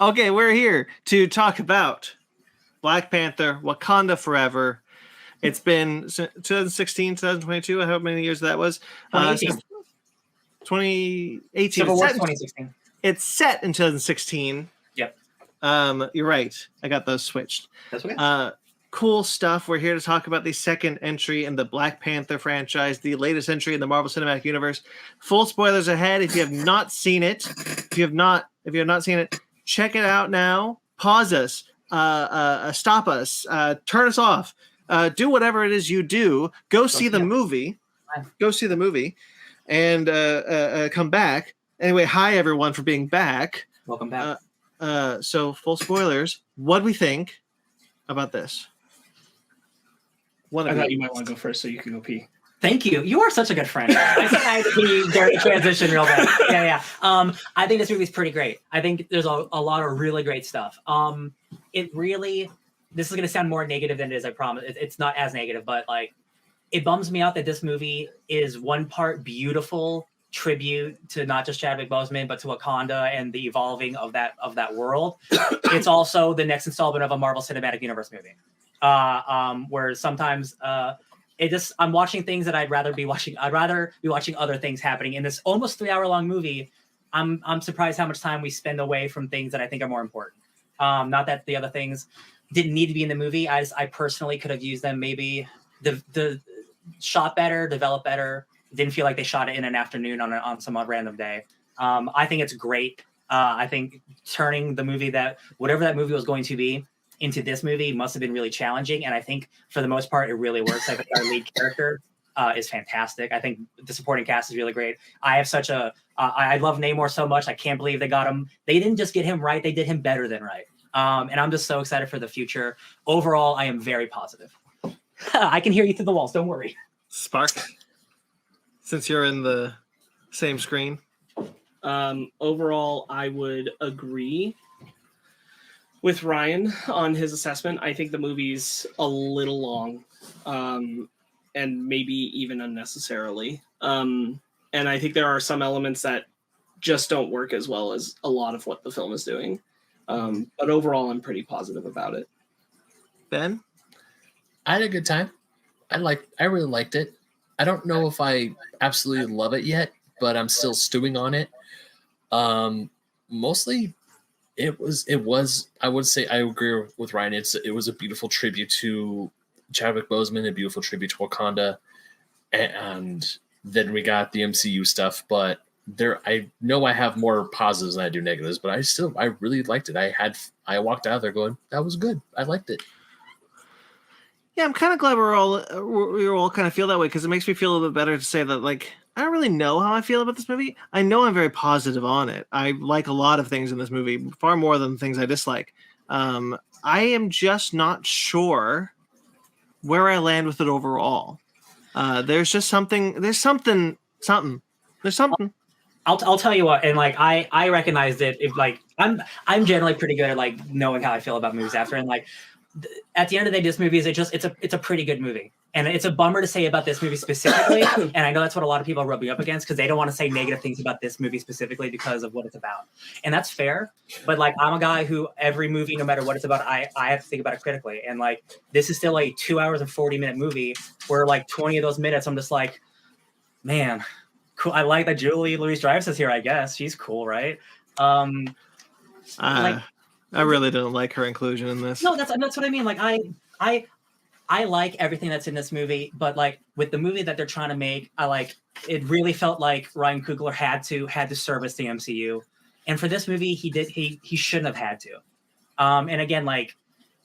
Okay, we're here to talk about Black Panther, Wakanda Forever. It's been 2016, 2022, however many years that was. 2018. 2018. Civil War 2016. It's set in 2016. Yep. You're right. I got those switched. That's okay. Cool stuff. We're here to talk about the second entry in the Black Panther franchise, the latest entry in the Marvel Cinematic Universe. Full spoilers ahead. If you have not seen it, check it out now. Pause us. Stop us. Turn us off. Do whatever it is you do. Go see the movie. Go see the movie, and come back. Anyway, hi everyone for being back. Welcome back. So full spoilers. What do we think about this? I thought you might want to go first so you could go pee. Thank you. You are such a good friend. I think I had to be during the transition real bad. Yeah. I think this movie's pretty great. I think there's a lot of really great stuff. This is going to sound more negative than it is, I promise. It's not as negative, but like, it bums me out that this movie is one part beautiful tribute to not just Chadwick Boseman, but to Wakanda and the evolving of that world. It's also the next installment of a Marvel Cinematic Universe movie. Where sometimes I'm watching things that I'd rather be watching other things happening in this almost 3-hour-long movie. I'm surprised how much time we spend away from things that I think are more important. Not that the other things didn't need to be in the movie. I personally could have used them maybe the shot better, developed better. Didn't feel like they shot it in an afternoon on some random day. I think it's great. I think turning the movie whatever that movie was going to be into this movie must have been really challenging, and I think for the most part it really works. I think our lead character is fantastic. I think the supporting cast is really great. I love Namor so much. I can't believe they got him. They didn't just get him right, they did him better than right. And I'm just so excited for the future. Overall, I am very positive. I can hear you through the walls, don't worry. Spark, since you're in the same screen. Overall, I would agree with Ryan on his assessment. I think the movie's a little long, and maybe even unnecessarily. And I think there are some elements that just don't work as well as a lot of what the film is doing. But overall, I'm pretty positive about it. Ben? I had a good time. I really liked it. I don't know if I absolutely love it yet, but I'm still stewing on it. Mostly it was I would say I agree with Ryan. It was a beautiful tribute to Chadwick Boseman, a beautiful tribute to Wakanda, and then we got the MCU stuff. But I know I have more positives than I do negatives, but I really liked it. I walked out there going, that was good. I liked it. Yeah, I'm kind of glad we all kind of feel that way, because it makes me feel a little bit better to say that, like, I don't really know how I feel about this movie. I know I'm very positive on it. I like a lot of things in this movie, far more than things I dislike. I am just not sure where I land with it overall. There's something. I'll tell you what, and like I recognized it. If like I'm generally pretty good at like knowing how I feel about movies after, and like at the end of the day, this movie it's a pretty good movie, and it's a bummer to say about this movie specifically. And I know that's what a lot of people are rubbing up against, because they don't want to say negative things about this movie specifically because of what it's about, and that's fair. But like, I'm a guy who every movie, no matter what it's about, I have to think about it critically. And like, this is still a 2 hours and 40-minute movie where like 20 of those minutes I'm just like, man, cool. I like that Julie Louis-Dreyfus is here. I guess she's cool, right? I really don't like her inclusion in this. No, that's what I mean. Like, I like everything that's in this movie, but like with the movie that they're trying to make, it really felt like Ryan Coogler had to service the MCU, and for this movie, he shouldn't have had to. And again, like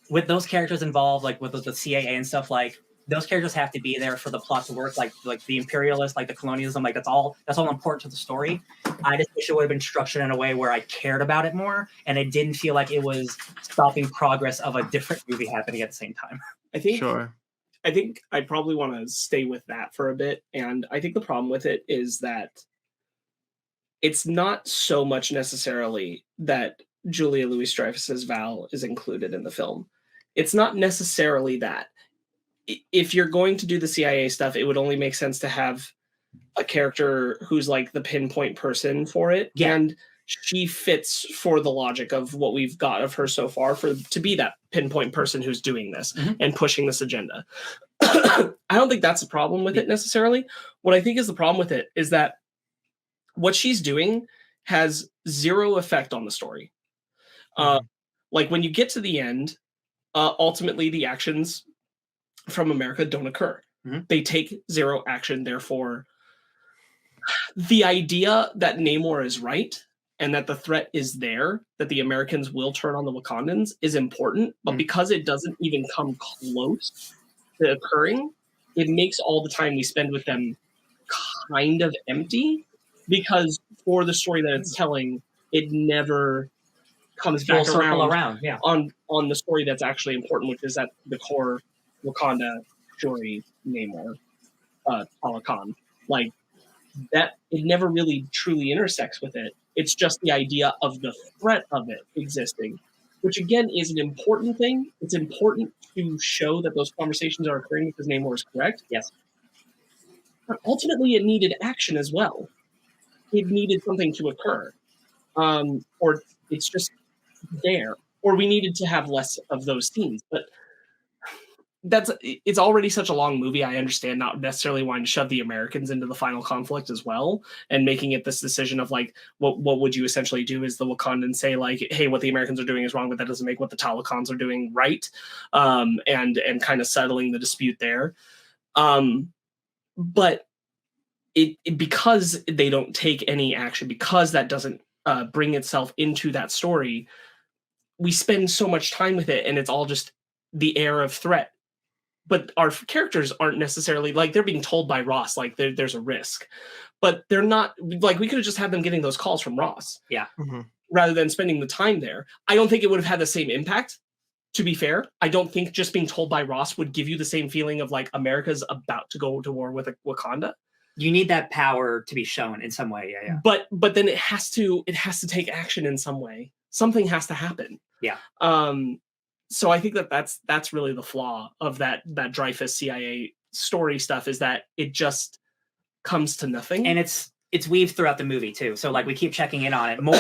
with those characters involved, like with the CAA and stuff, like those characters have to be there for the plot to work. Like the imperialists, like the colonialism, like that's all important to the story. I just wish it would have been structured in a way where I cared about it more, and it didn't feel like it was stopping progress of a different movie happening at the same time. I think I probably want to stay with that for a bit. And I think the problem with it is that it's not so much necessarily that Julia Louis-Dreyfus's Val is included in the film. It's not necessarily that. If you're going to do the CIA stuff, it would only make sense to have a character who's like the pinpoint person for it. Yeah. And she fits for the logic of what we've got of her so far to be that pinpoint person who's doing this and pushing this agenda. I don't think that's a problem with it necessarily. What I think is the problem with it is that what she's doing has zero effect on the story. Like when you get to the end, ultimately the actions from America don't occur. They take zero action. Therefore, the idea that Namor is right and that the threat is there, that the Americans will turn on the Wakandans, is important. But because it doesn't even come close to occurring, it makes all the time we spend with them kind of empty, because for the story that it's telling, it never comes back around on the story that's actually important, which is at the core Wakanda, Shuri, Namor, Talokan. Like that, it never really truly intersects with it. It's just the idea of the threat of it existing, which again is an important thing. It's important to show that those conversations are occurring because Namor is correct. Yes. But ultimately, it needed action as well. It needed something to occur. Or it's just there. Or we needed to have less of those scenes. But it's already such a long movie. I understand not necessarily wanting to shove the Americans into the final conflict as well, and making it this decision of like, what would you essentially do? Is the Wakandans say like, hey, what the Americans are doing is wrong, but that doesn't make what the Talokans are doing right, and kind of settling the dispute there. But it because they don't take any action, because that doesn't bring itself into that story, we spend so much time with it, and it's all just the air of threat. But our characters aren't necessarily like, they're being told by Ross like there's a risk, but they're not like, we could have just had them getting those calls from Ross, rather than spending the time there. I don't think it would have had the same impact. To be fair, I don't think just being told by Ross would give you the same feeling of like America's about to go to war with Wakanda. You need that power to be shown in some way. Yeah. But then it has to take action in some way. Something has to happen. Yeah. So I think that's really the flaw of that Dreyfus CIA story stuff, is that it just comes to nothing. And it's weaved throughout the movie too. So like we keep checking in on it more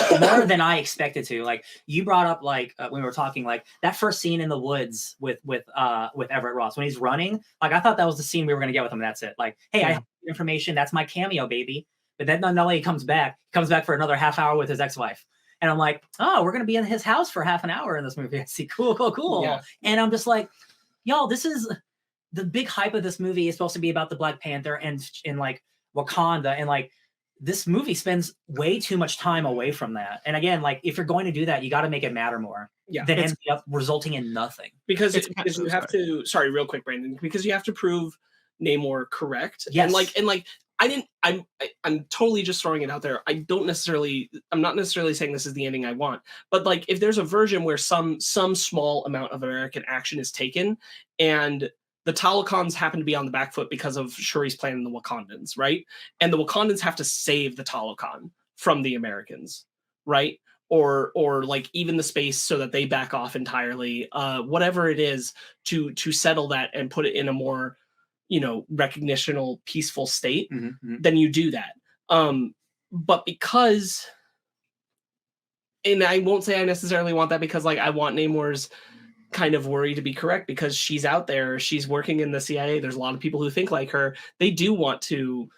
than I expected to. Like you brought up like when we were talking, like that first scene in the woods with Everett Ross when he's running. Like I thought that was the scene we were gonna get with him. That's it. Like, hey, I have information. That's my cameo, baby. But then not only he comes back for another half hour with his ex-wife. And I'm like, oh, we're gonna be in his house for half an hour in this movie. I see, cool. Yeah. And I'm just like, y'all, this is the big hype of this movie is supposed to be about the Black Panther and like Wakanda, and like this movie spends way too much time away from that. And again, like if you're going to do that, you got to make it matter more. Yeah, than end up resulting in nothing. Because you have to. Sorry, real quick, Brandon. Because you have to prove Namor correct. Yes. And like. I'm totally just throwing it out there. I'm not necessarily saying this is the ending I want, but like if there's a version where some small amount of American action is taken and the Talokans happen to be on the back foot because of Shuri's plan and the Wakandans, right? And the Wakandans have to save the Talokan from the Americans, right? Or like even the space so that they back off entirely, whatever it is to settle that and put it in a more recognitional, peaceful state, then you do that. But because, and I won't say I necessarily want that, because like I want Namor's kind of worry to be correct, because she's out there, she's working in the CIA. There's a lot of people who think like her. They do want to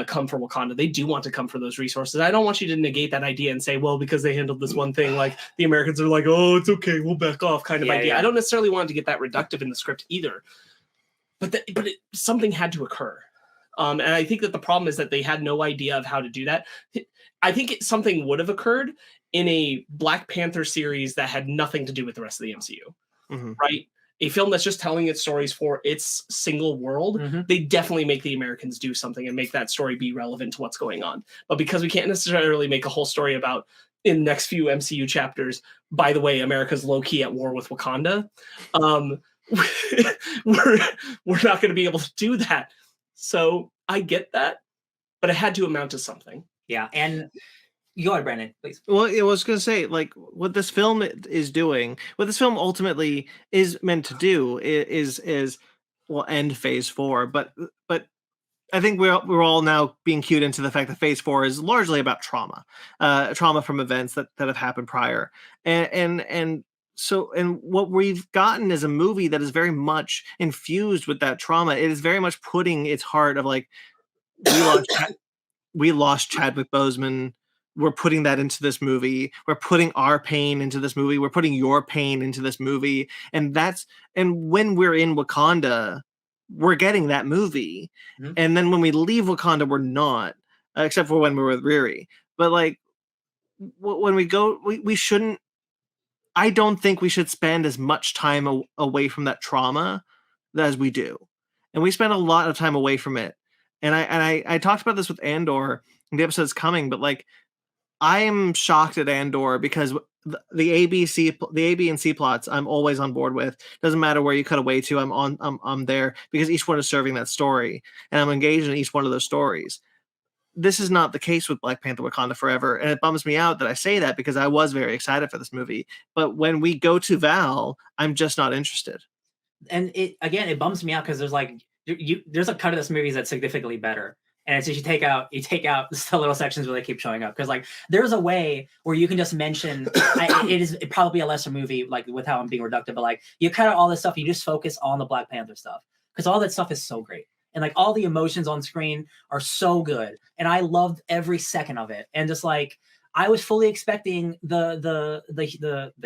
come for Wakanda. They do want to come for those resources. I don't want you to negate that idea and say, well, because they handled this one thing, like the Americans are like, oh, it's okay, we'll back off kind of idea. Yeah. I don't necessarily want to get that reductive in the script either. But something had to occur. And I think that the problem is that they had no idea of how to do that. I think something would have occurred in a Black Panther series that had nothing to do with the rest of the MCU, right? A film that's just telling its stories for its single world. They definitely make the Americans do something and make that story be relevant to what's going on. But because we can't necessarily make a whole story about, in the next few MCU chapters, by the way, America's low-key at war with Wakanda, we're not going to be able to do that. So I get that, but it had to amount to something. Yeah. And go ahead, Brandon, please. Well, I was going to say, like, what this film is doing, what this film ultimately is meant to do is well, end phase 4, but I think we're all now being cued into the fact that Phase 4 is largely about trauma from events that have happened prior, and what we've gotten is a movie that is very much infused with that trauma. It is very much putting its heart of like we lost Chadwick Boseman. We're putting that into this movie. We're putting our pain into this movie. We're putting your pain into this movie, and when we're in Wakanda, we're getting that movie. Mhm. And then when we leave Wakanda, we're not, except for when we're with Riri. But like when we go, we shouldn't. I don't think we should spend as much time away from that trauma as we do, and we spend a lot of time away from it. And I talked about this with Andor, and the episode's coming, but like I am shocked at Andor because the A, B, and C plots I'm always on board with. Doesn't matter where you cut away to, I'm there because each one is serving that story, and I'm engaged in each one of those stories. This is not the case with Black Panther: Wakanda Forever, and it bums me out that I say that because I was very excited for this movie. But when we go to Val, I'm just not interested. And it bums me out because there's like there's a cut of this movie that's significantly better. And it's just you take out the little sections where they keep showing up, because like there's a way where you can just mention it is probably a lesser movie, like with how I'm being reductive, but like you cut out all this stuff, you just focus on the Black Panther stuff because all that stuff is so great, and like all the emotions on screen are so good, and I loved every second of it. And just like I was fully expecting the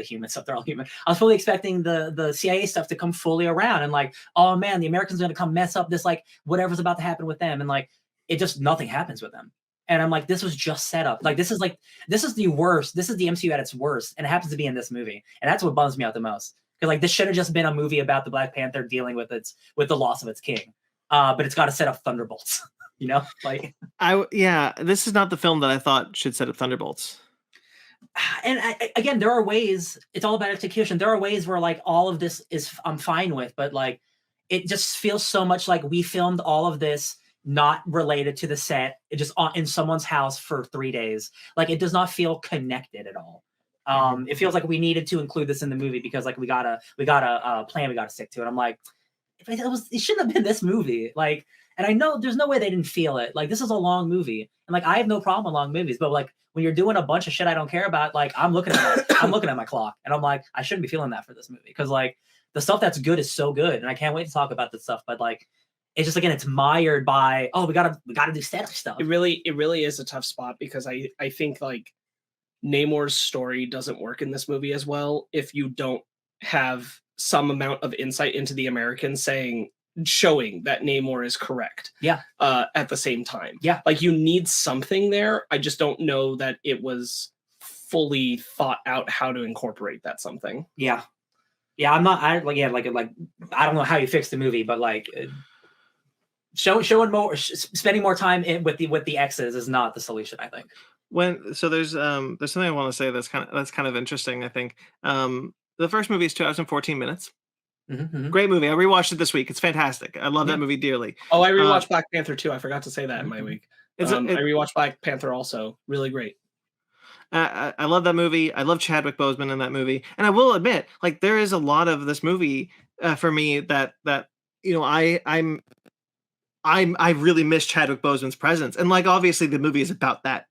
human stuff, they're all human. I was fully expecting the CIA stuff to come fully around, and like, oh man, the Americans are gonna come mess up this, like whatever's about to happen with them, and like it just nothing happens with them. And I'm like, this was just set up. Like this is the worst. This is the MCU at its worst, and it happens to be in this movie, and that's what bums me out the most. Because like this should have just been a movie about the Black Panther dealing with the loss of its king, but it's got to set up Thunderbolts. You know, like this is not the film that I thought should set up Thunderbolts. And again, there are ways. It's all about execution. There are ways where like all of this is I'm fine with, but like it just feels so much like we filmed all of this not related to the set. It just in someone's house for 3 days. Like it does not feel connected at all. It feels like we needed to include this in the movie because like we got a plan we got to stick to. And I'm like, it shouldn't have been this movie. Like, and I know there's no way they didn't feel it. Like this is a long movie, and like I have no problem with long movies, but like when you're doing a bunch of shit I don't care about, like I'm looking at my clock, and I'm like, I shouldn't be feeling that for this movie because like the stuff that's good is so good, and I can't wait to talk about this stuff. But like, it's just again, it's mired by we gotta do setup stuff. It really is a tough spot because I think like Namor's story doesn't work in this movie as well if you don't have some amount of insight into the Americans showing that Namor is correct. Yeah. At the same time. Yeah. Like you need something there. I just don't know that it was fully thought out how to incorporate that something. Yeah. Yeah. I don't know how you fix the movie, but like showing more, spending more time with the X's is not the solution, I think. There's something I want to say that's kind of interesting. I think the first movie is 2 hours and 14 minutes. Mm-hmm. Great movie. I rewatched it this week. It's fantastic. I love that movie dearly. Oh, I rewatched Black Panther too. I forgot to say that in my week. I rewatched Black Panther also. Really great. I love that movie. I love Chadwick Boseman in that movie. And I will admit, like there is a lot of this movie for me that you know I really miss Chadwick Boseman's presence. And like obviously the movie is about that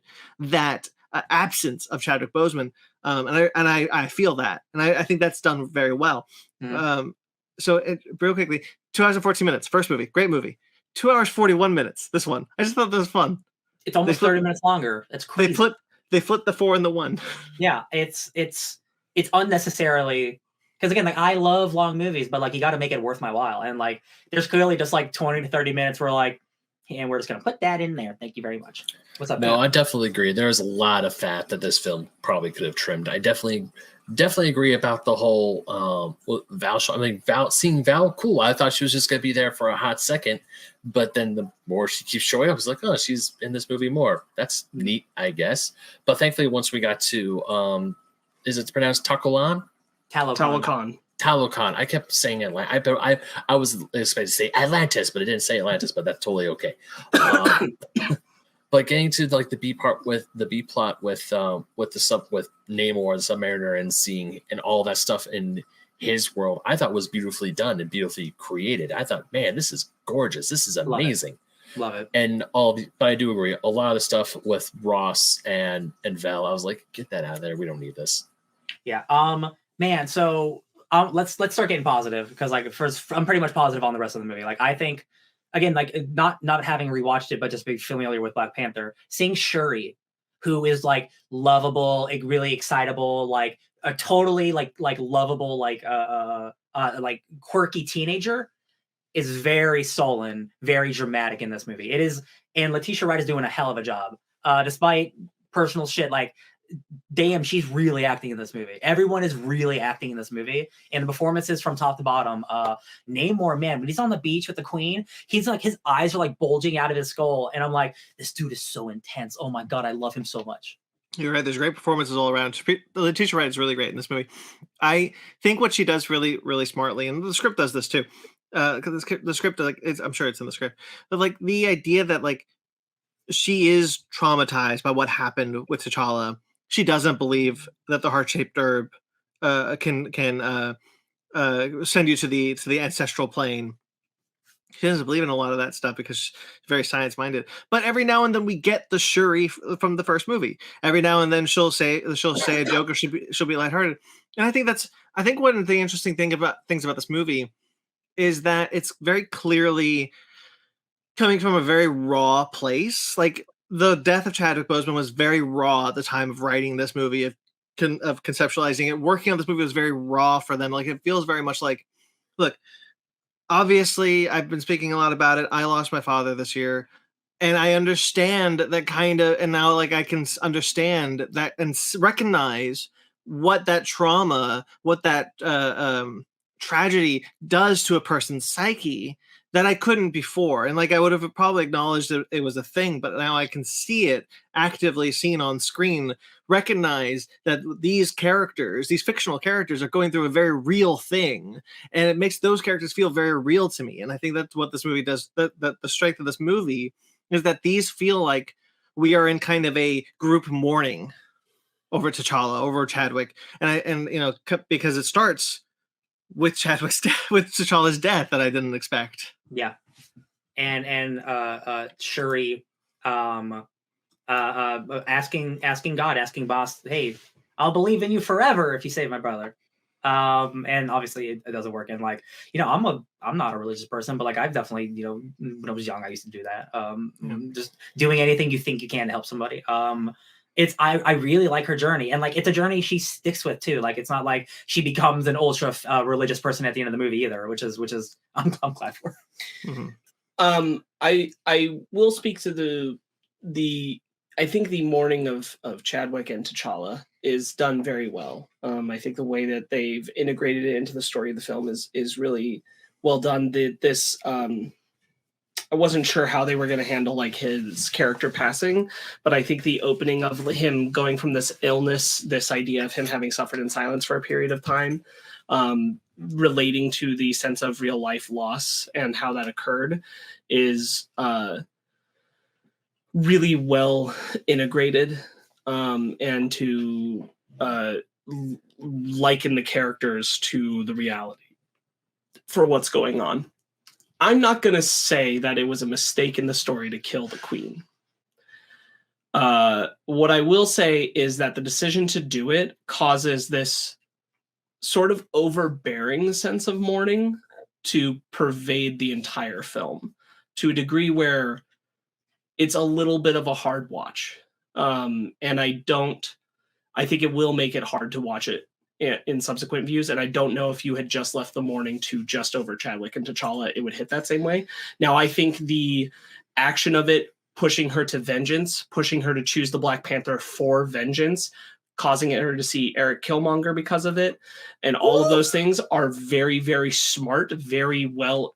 absence of Chadwick Boseman. And I feel that, and I think that's done very well. Mm-hmm. So real quickly, 2 hours and 14 minutes. First movie, great movie. 2 hours 41 minutes. This one, I just thought this was fun. It's almost 30 minutes longer. It's crazy. They flipped the 4 and the 1. Yeah, it's unnecessarily, because again, like I love long movies, but like you got to make it worth my while. And like there's clearly just like 20 to 30 minutes where like, and we're just gonna put that in there. Thank you very much. What's up? No, man? I definitely agree. There's a lot of fat that this film probably could have trimmed. I definitely agree about the whole Val show. I mean, seeing Val, cool. I thought she was just gonna be there for a hot second, but then the more she keeps showing up, it's like, oh, she's in this movie more. That's neat, I guess. But thankfully, once we got to, is it pronounced Talokan? Talokan. I kept saying Atlantis. I was expected to say Atlantis, but it didn't say Atlantis. But that's totally okay. But getting to like the B plot with Namor, the Submariner, and seeing and all that stuff in his world, I thought was beautifully done and beautifully created. I thought, man, this is gorgeous. This is amazing. Love it. And but I do agree. A lot of the stuff with Ross and Vel, I was like, get that out of there. We don't need this. Yeah. Man. So let's start getting positive, because like first I'm pretty much positive on the rest of the movie. Like I think, again, like not having rewatched it, but just being familiar with Black Panther, seeing Shuri, who is like lovable, like really excitable, like a totally like lovable, like quirky teenager, is very sullen, very dramatic in this movie. It is, and Letitia Wright is doing a hell of a job, despite personal shit. Like, damn, she's really acting in this movie. Everyone is really acting in this movie, and the performances from top to bottom. Namor, man, when he's on the beach with the Queen, he's like, his eyes are like bulging out of his skull, and I'm like, this dude is so intense. Oh my god, I love him so much. You're right. There's great performances all around. Letitia Wright is really great in this movie. I think what she does really, really smartly, and the script does this too. Because the script, like, I'm sure it's in the script, but like the idea that like she is traumatized by what happened with T'Challa. She doesn't believe that the heart-shaped herb can send you to the ancestral plane. She doesn't believe in a lot of that stuff because she's very science-minded. But every now and then we get the Shuri from the first movie. Every now and then she'll say a joke, or she'll be lighthearted. And I think one of the interesting things about this movie is that it's very clearly coming from a very raw place. Like the death of Chadwick Boseman was very raw at the time of writing this movie, of conceptualizing it. Working on this movie was very raw for them. Like it feels very much like, look, obviously I've been speaking a lot about it. I lost my father this year, and I understand that kind of, and now like I can understand that and recognize what that trauma, what that tragedy does to a person's psyche that I couldn't before. And like I would have probably acknowledged that it was a thing, but now I can see it actively seen on screen, recognize that these characters, these fictional characters, are going through a very real thing, and it makes those characters feel very real to me. And I think that's what this movie does. That the strength of this movie is that these feel like we are in kind of a group mourning over T'Challa, over Chadwick, and you know, because it starts with Chadwick's with T'Challa's death that I didn't expect. Yeah, and Shuri, asking God, asking Boss, hey, I'll believe in you forever if you save my brother. And obviously it doesn't work. And like, you know, I'm not a religious person, but like I've definitely, you know, when I was young, I used to do that. Just doing anything you think you can to help somebody. I really like her journey, and like it's a journey she sticks with too. Like it's not like she becomes an ultra religious person at the end of the movie either, which is I'm glad for. Mm-hmm. I will speak to the I think the mourning of Chadwick and T'Challa is done very well. I think the way that they've integrated it into the story of the film is really well done. I wasn't sure how they were going to handle like his character passing, but I think the opening of him going from this illness, this idea of him having suffered in silence for a period of time, relating to the sense of real life loss and how that occurred, is really well integrated, and to liken the characters to the reality for what's going on. I'm not going to say that it was a mistake in the story to kill the Queen. What I will say is that the decision to do it causes this sort of overbearing sense of mourning to pervade the entire film to a degree where it's a little bit of a hard watch. And I think it will make it hard to watch it in subsequent views, and I don't know if you had just left the mourning to just over Chadwick and T'Challa, it would hit that same way. Now, I think the action of it, pushing her to vengeance, pushing her to choose the Black Panther for vengeance, causing her to see Eric Killmonger because of it, and all of those things are very, very smart, very well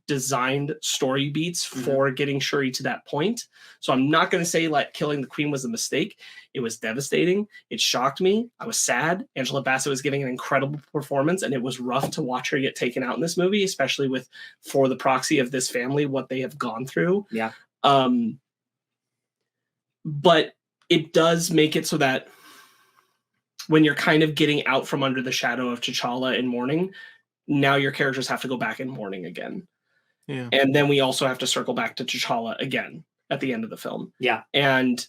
designed story beats for getting Shuri to that point. So I'm not going to say like killing the Queen was a mistake. It was devastating. It shocked me. I was sad. Angela Bassett was giving an incredible performance, and it was rough to watch her get taken out in this movie, especially for the proxy of this family, what they have gone through. Yeah. But it does make it so that when you're kind of getting out from under the shadow of T'Challa in mourning, now your characters have to go back in mourning again. Yeah. And then we also have to circle back to T'Challa again at the end of the film. Yeah. And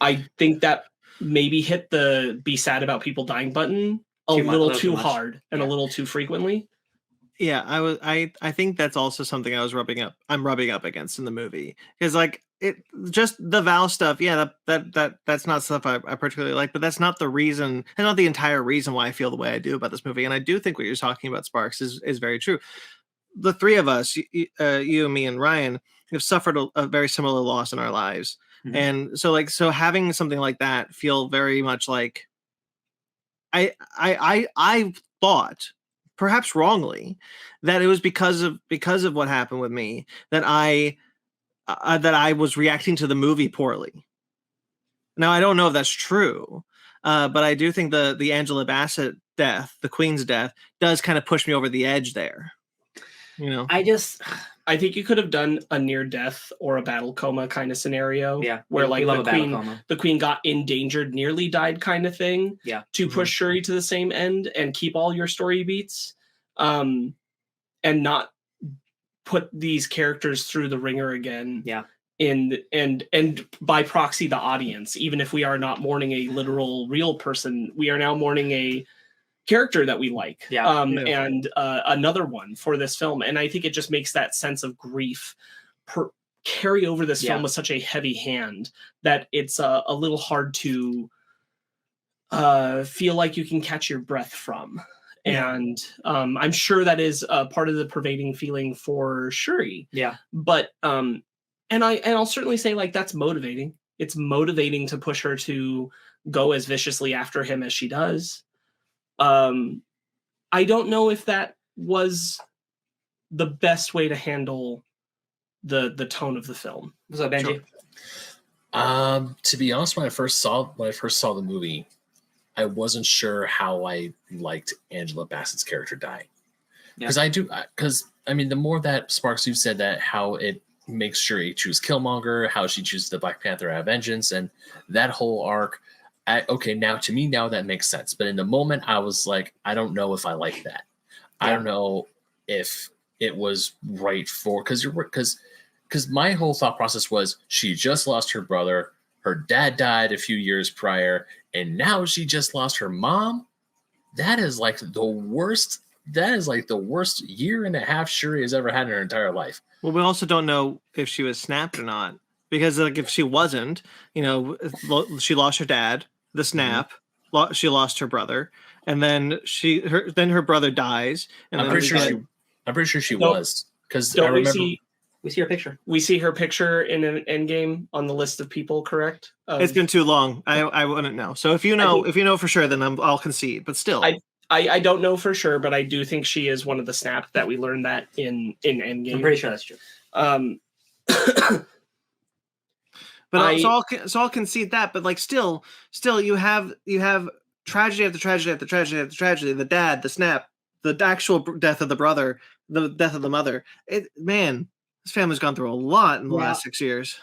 I think that maybe hit the be sad about people dying button a little too hard and a little too frequently. Yeah, I think that's also something I'm rubbing up against in the movie. Because like it just the Val stuff, yeah, that's not stuff I particularly like, but that's not the reason and not the entire reason why I feel the way I do about this movie. And I do think what you're talking about, Sparks, is very true. The three of us, you, me, and Ryan, have suffered a very similar loss in our lives. Mhm. And so having something like that feel very much like I thought, perhaps wrongly, that it was because of what happened with me that I was reacting to the movie poorly. Now I don't know if that's true, but I do think the Angela Bassett death, the Queen's death, does kind of push me over the edge there. You know, I think you could have done a near death or a battle coma kind of scenario. Yeah, where like the queen got endangered, nearly died kind of thing. Yeah. To push Shuri to the same end and keep all your story beats, and not put these characters through the ringer again. Yeah. And by proxy the audience, even if we are not mourning a literal real person, we are now mourning a character that we like. And another one for this film, and I think it just makes that sense of grief carry over this film with such a heavy hand that it's a little hard to feel like you can catch your breath from. And I'm sure that is part of the pervading feeling for Shuri. But and I'll certainly say like that's motivating. It's motivating to push her to go as viciously after him as she does. I don't know if that was the best way to handle the tone of the film. What's up, Benji? To be honest, when I first saw the movie, I wasn't sure how I liked Angela Bassett's character dying. Because I mean, the more that Sparks, you've said that how it makes Shuri choose Killmonger, how she chooses the Black Panther out of vengeance, and that whole arc. Now to me, now that makes sense. But in the moment, I was like, I don't know if I like that. I don't know if it was right for because my whole thought process was she just lost her brother, her dad died a few years prior, and now she just lost her mom. That is like the worst. That is like the worst year and a half Shuri has ever had in her entire life. Well, we also don't know if she was snapped or not, because like if she wasn't, she lost her dad, the snap, she lost her brother, and then her brother dies. And I'm pretty sure she was, because I remember we see her picture. We see her picture in an Endgame on the list of people. Correct. It's been too long. I wouldn't know. So if you know for sure, then I'll concede. But still, I don't know for sure, but I do think she is one of the snap that we learned that in Endgame. I'm pretty sure that's true. But I'll concede that. But like still, you have tragedy after tragedy after tragedy after tragedy. The dad, the snap, the actual death of the brother, the death of the mother. This family's gone through a lot in the last 6 years.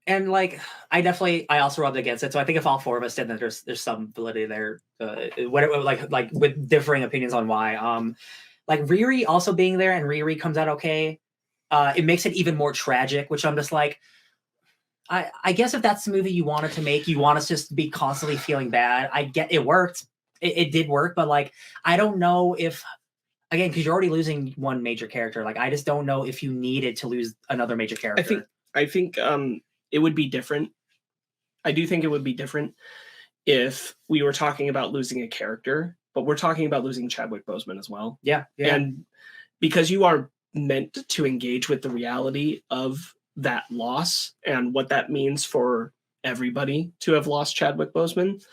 And like, I also rubbed against it. So I think if all four of us did, then there's some validity there. Like with differing opinions on why. Like Riri also being there, and Riri comes out okay. It makes it even more tragic, which I'm just like, I guess if that's the movie you wanted to make, you want us just to be constantly feeling bad. I get it worked. It did work, but like, I don't know if, again, because you're already losing one major character. Like, I just don't know if you needed to lose another major character. I think it would be different. I do think it would be different if we were talking about losing a character, but we're talking about losing Chadwick Boseman as well. Yeah. And because you are meant to engage with the reality of that loss and what that means for everybody to have lost Chadwick Boseman,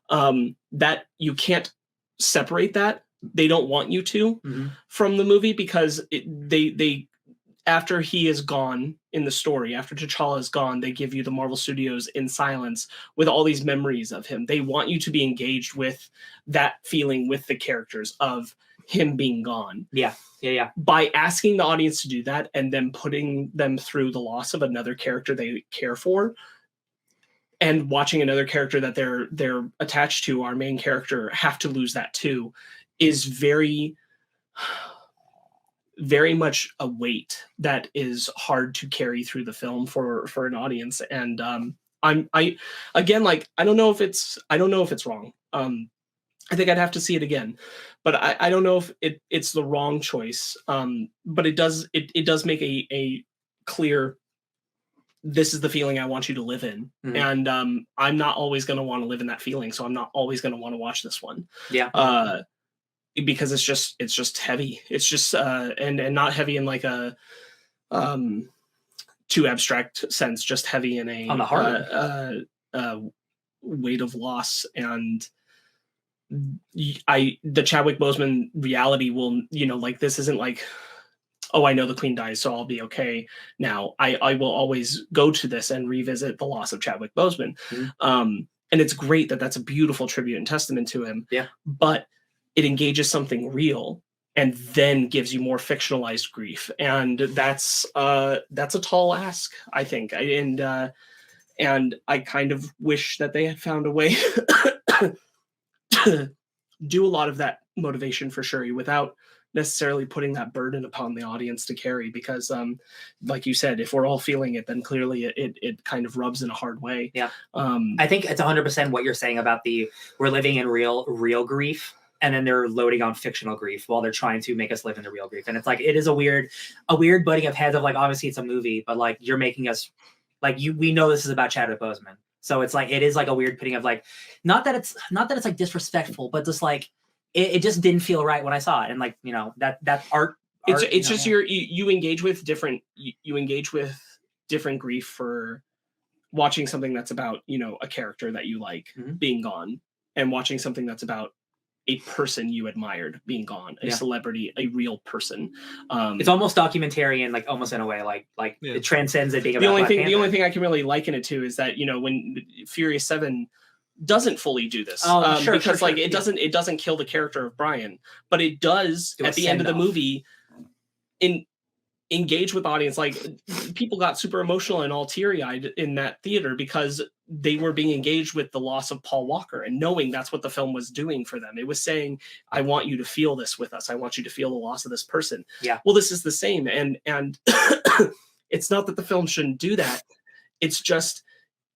that you can't separate that. They don't want you to from the movie, because they after he is gone in the story, after T'Challa is gone, they give you the Marvel Studios in silence with all these memories of him. They want you to be engaged with that feeling with the characters of him being gone. Yeah. By asking the audience to do that and then putting them through the loss of another character they care for, and watching another character that they're attached to, our main character, have to lose that too, is very very much a weight that is hard to carry through the film for an audience. And I again, like, I don't know if it's wrong. I think I'd have to see it again, but I don't know if it's the wrong choice. But it does make a clear, this is the feeling I want you to live in. And I'm not always going to want to live in that feeling, so I'm not always going to want to watch this one. Yeah. Because it's just heavy. It's just and not heavy in like a too abstract sense, just heavy in a on the heart. Weight of loss. And the Chadwick Boseman reality will, like, this isn't like, oh, I know the queen dies, so I'll be okay now. I will always go to this and revisit the loss of Chadwick Boseman. And it's great that that's a beautiful tribute and testament to him. Yeah. But it engages something real and then gives you more fictionalized grief. And that's a tall ask, I think. And I kind of wish that they had found a way to do a lot of that motivation for Shuri without necessarily putting that burden upon the audience to carry, because like you said, if we're all feeling it, then clearly it kind of rubs in a hard way. Yeah. I think it's 100% what you're saying about we're living in real grief, and then they're loading on fictional grief while they're trying to make us live in the real grief. And it's like, it is a weird butting of heads of, like, obviously it's a movie, but like, you're making us like, we know this is about Chadwick Boseman. So it's like, it is like a weird pitting of, like, not that it's like disrespectful, but just like, it just didn't feel right when I saw it. And like, that art. It's just you engage with different grief for watching something that's about, a character that you like being gone, and watching something that's about a person you admired being gone, a celebrity, a real person. It's almost documentarian, like, almost in a way, like it transcends it being about Black Panther. The only thing I can really liken it to is that, when Furious 7 doesn't fully do this, because it doesn't kill the character of Brian, but it does at the end of the movie engage with audience. Like, people got super emotional and all teary-eyed in that theater because they were being engaged with the loss of Paul Walker, and knowing that's what the film was doing for them. It was saying, I want you to feel this with us. I want you to feel the loss of this person. Yeah. Well, this is the same. And it's not that the film shouldn't do that. It's just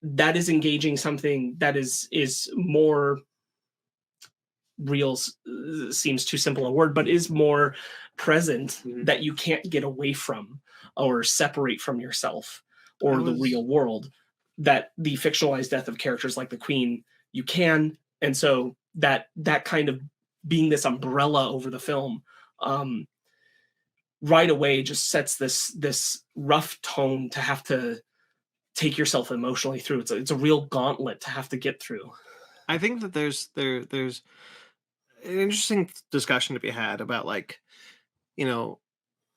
that is engaging something that is more real, seems too simple a word, but is more present, that you can't get away from or separate from yourself or the real world. That the fictionalized death of characters like the Queen, you can. And so that kind of being this umbrella over the film right away just sets this rough tone to have to take yourself emotionally through. It's a real gauntlet to have to get through. I think that there's an interesting discussion to be had about, like,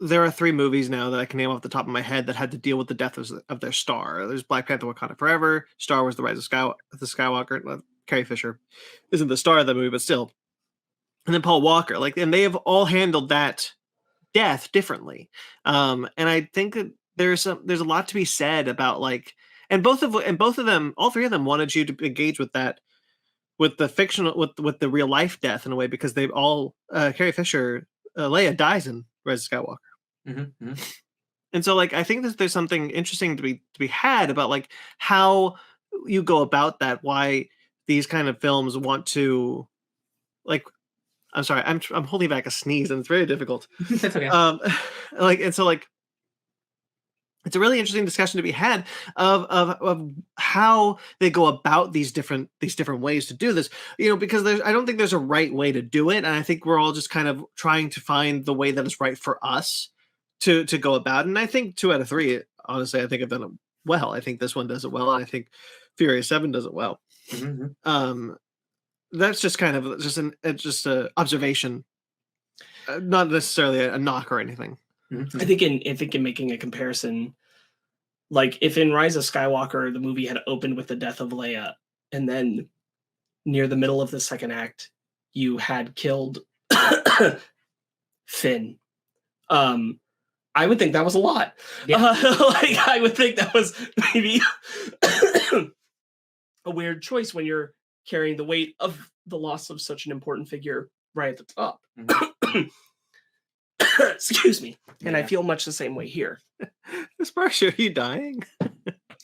there are 3 movies now that I can name off the top of my head that had to deal with the death of their star. There's Black Panther, Wakanda Forever, Star Wars: The Rise of the Skywalker. Carrie Fisher isn't the star of the movie, but still. And then Paul Walker, and they have all handled that death differently. And I think that there's a lot to be said about, like, and both of them, all 3 of them, wanted you to engage with that, with the fictional, with the real life death in a way, because they've all Carrie Fisher, Leia dies in Rise of Skywalker. And so, like, I think that there's something interesting to be had about, like, how you go about that, why these kind of films want to, like, I'm sorry, I'm holding back a sneeze and it's very difficult. That's okay. And so, like, it's a really interesting discussion to be had of how they go about these different ways to do this, because I don't think there's a right way to do it. And I think we're all just kind of trying to find the way that is right for us to go about it. And I think 2 out of 3, honestly, I think have done it well. I think this one does it well. And I think Furious 7 does it well. That's just kind of just an observation, not necessarily a knock or anything. I think in making a comparison, like, if in Rise of Skywalker the movie had opened with the death of Leia, and then near the middle of the second act you had killed Finn, I would think that was a lot. Yeah. I would think that was maybe a weird choice when you're carrying the weight of the loss of such an important figure right at the top. Excuse me. And I Yeah. feel much the same way here. Miss Marcia, are you dying?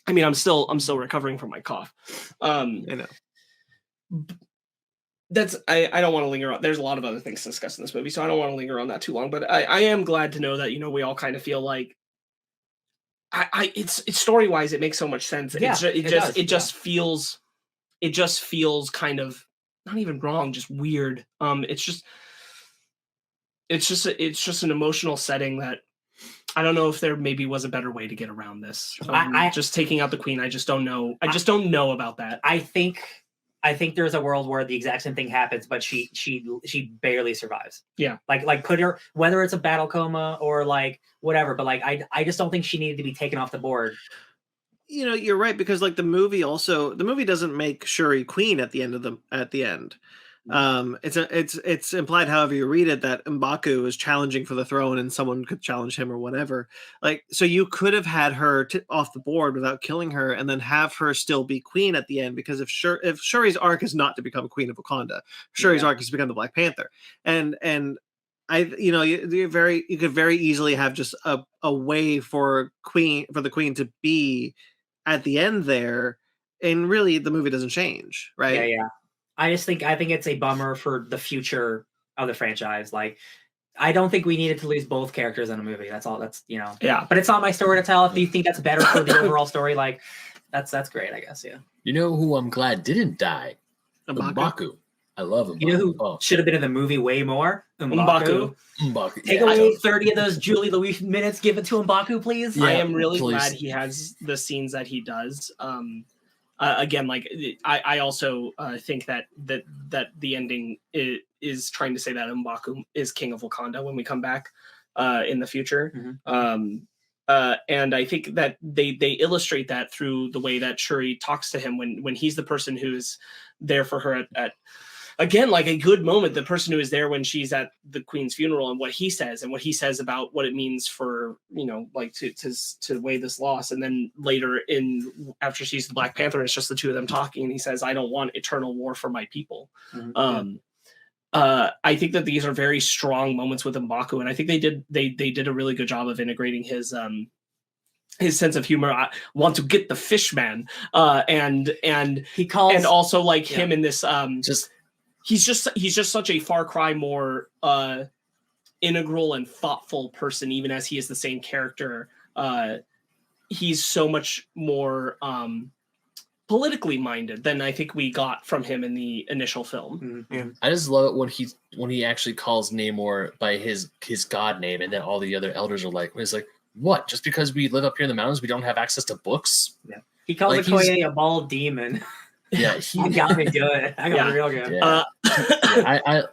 I mean, I'm still recovering from my cough. I know. That's I don't want to linger on. There's a lot of other things to discuss in this movie, so I don't want to linger on that too long. But I am glad to know that, you know, we all kind of feel like it's story wise, it makes so much sense. Yeah, It just feels kind of not even wrong, just weird. It's just an emotional setting that I don't know if there maybe was a better way to get around this. Just taking out the queen. I just don't know. I just don't know about that. I think there's a world where the exact same thing happens, but she barely survives. Yeah. Like put her, whether it's a battle coma or like whatever, but like I just don't think she needed to be taken off the board. You know, you're right, because like the movie doesn't make Shuri queen at the end. It's implied, however you read it, that M'Baku is challenging for the throne and someone could challenge him or whatever. Like, so you could have had her off the board without killing her and then have her still be queen at the end, because if Shuri's arc is not to become queen of Wakanda, Shuri's arc is to become the Black Panther. And you could very easily have just a way for the queen to be at the end there, and really the movie doesn't change, right? Yeah. I think it's a bummer for the future of the franchise. Like, I don't think we needed to lose both characters in a movie. That's all. That's, you know. Yeah. But it's not my story to tell. If you think that's better for the overall story, like that's great, I guess. Yeah. You know who I'm glad didn't die? M'Baku. M'Baku. I love M'Baku. You know who should have been in the movie way more? M'Baku. Take away 30 of those Julie Louis minutes. Give it to M'Baku, please. I am really glad he has the scenes that he does. Again, like I also think that the ending is trying to say that M'Baku is king of Wakanda when we come back in the future. Mm-hmm. And I think that they illustrate that through the way that Shuri talks to him when he's the person who's there for her at again, like a good moment, the person who is there when she's at the queen's funeral, and what he says about what it means for, you know, like to weigh this loss. And then later after she's the Black Panther, it's just the two of them talking, and he says, I don't want eternal war for my people. Mm-hmm. I think that these are very strong moments with M'Baku, and I think they did a really good job of integrating his sense of humor. I want to get the fish man, and he calls, and also like him in this he's just such a far cry more integral and thoughtful person, even as he is the same character. He's so much more politically minded than I think we got from him in the initial film. Yeah. I just love it when he actually calls Namor by his god name, and then all the other elders are like, he's like, what? Just because we live up here in the mountains, we don't have access to books? Yeah. He calls Okoye a bald demon. Yeah, he got me good. I got real good. Yeah.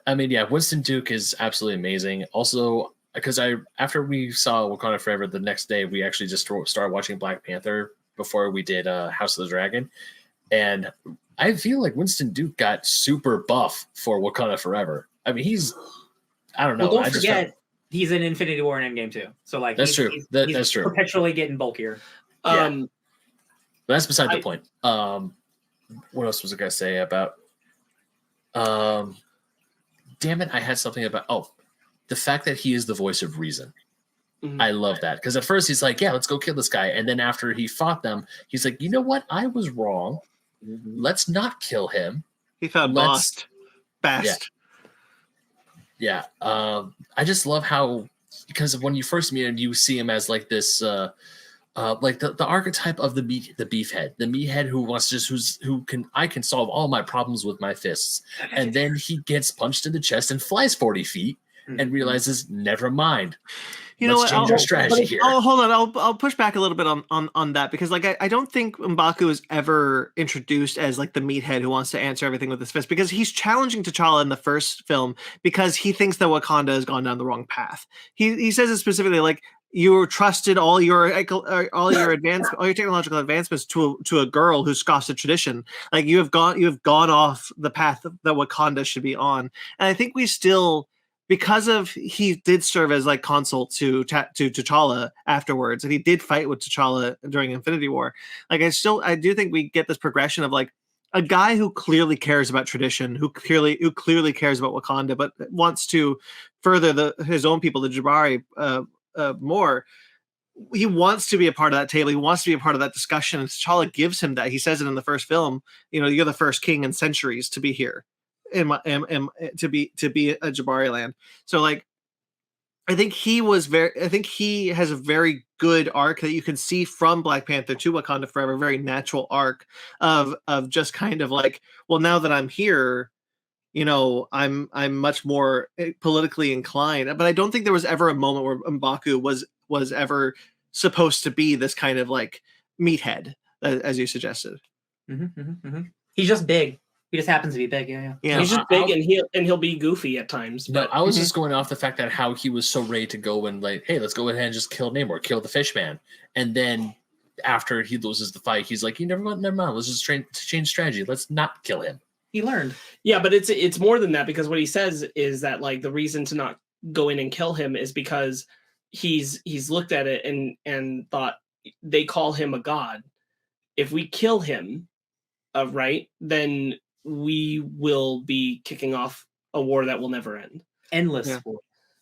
I mean, Winston Duke is absolutely amazing. Also, because after we saw Wakanda Forever, the next day we actually just started watching Black Panther before we did House of the Dragon, and I feel like Winston Duke got super buff for Wakanda Forever. I mean, I don't know. Well, don't forget, he's in Infinity War and Endgame too. So like, that's true. That's true. Perpetually getting bulkier. But that's beside the point. What else was I gonna say about? Damn it! I had something about the fact that he is the voice of reason. Mm-hmm. I love that, because at first he's like, "Yeah, let's go kill this guy," and then after he fought them, he's like, "You know what? I was wrong. Mm-hmm. Let's not kill him." He found best. Yeah. I just love how, because when you first meet him, you see him as like this. Like the archetype of the meathead who wants I can solve all my problems with my fists, and then he gets punched in the chest and flies 40 feet and realizes, never mind. Let's change our strategy here. Oh, hold on. I'll push back a little bit on that, because like I don't think M'Baku is ever introduced as like the meathead who wants to answer everything with his fist, because he's challenging T'Challa in the first film because he thinks that Wakanda has gone down the wrong path. He says it specifically, like, you trusted all your technological advancements to a girl who scoffs at tradition. Like, you have gone off the path that Wakanda should be on. And I think we still, because of he did serve as like consult to T'Challa afterwards, and he did fight with T'Challa during Infinity War. Like, I do think we get this progression of like, a guy who clearly cares about tradition, who clearly cares about Wakanda, but wants to further his own people, the Jabari, more. He wants to be a part of that table. He wants to be a part of that discussion. And T'Challa gives him that. He says it in the first film. You're the first king in centuries to be here, to be a Jabari land. So like, I think he has a very good arc that you can see from Black Panther to Wakanda Forever. Very natural arc of just kind of like, well, now that I'm here, I'm much more politically inclined. But I don't think there was ever a moment where M'Baku was ever supposed to be this kind of like meathead, as you suggested. He's just big. He just happens to be big. Yeah. He's just big, and he'll be goofy at times. No, But I was just going off the fact that how he was so ready to go and like, hey, let's go ahead and just kill Namor, kill the fish man. And then after he loses the fight, he's like, never mind. Let's just change strategy. Let's not kill him. He learned. Yeah, but it's more than that, because what he says is that like the reason to not go in and kill him is because he's looked at it and thought, they call him a god. If we kill him, right, then we will be kicking off a war that will never end. Endless. Yeah.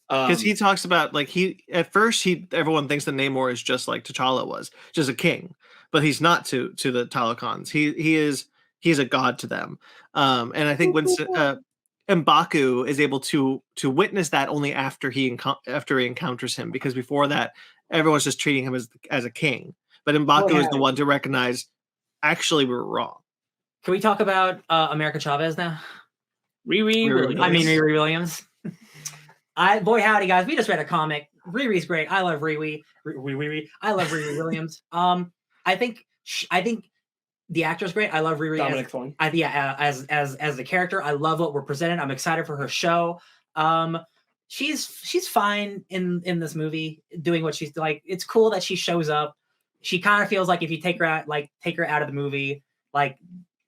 Because he talks about like everyone thinks that Namor is just like T'Challa was, just a king, but he's not to the Talokans. He's a god to them. And I think when M'Baku is able to witness that only after he encounters him, because before that everyone's just treating him as a king. But M'Baku is the one to recognize, actually, we were wrong. Can we talk about America Chavez now? Riri Williams. I mean, Riri Williams. Boy, howdy, guys. We just read a comic. Riri's great. I love Riri. I love Riri Williams. I think the actor's great. I love Riri. Dominic Thorne. As the character, I love what we're presented. I'm excited for her show. She's fine in this movie doing what she's like. It's cool that she shows up. She kind of feels like if you take her out of the movie, like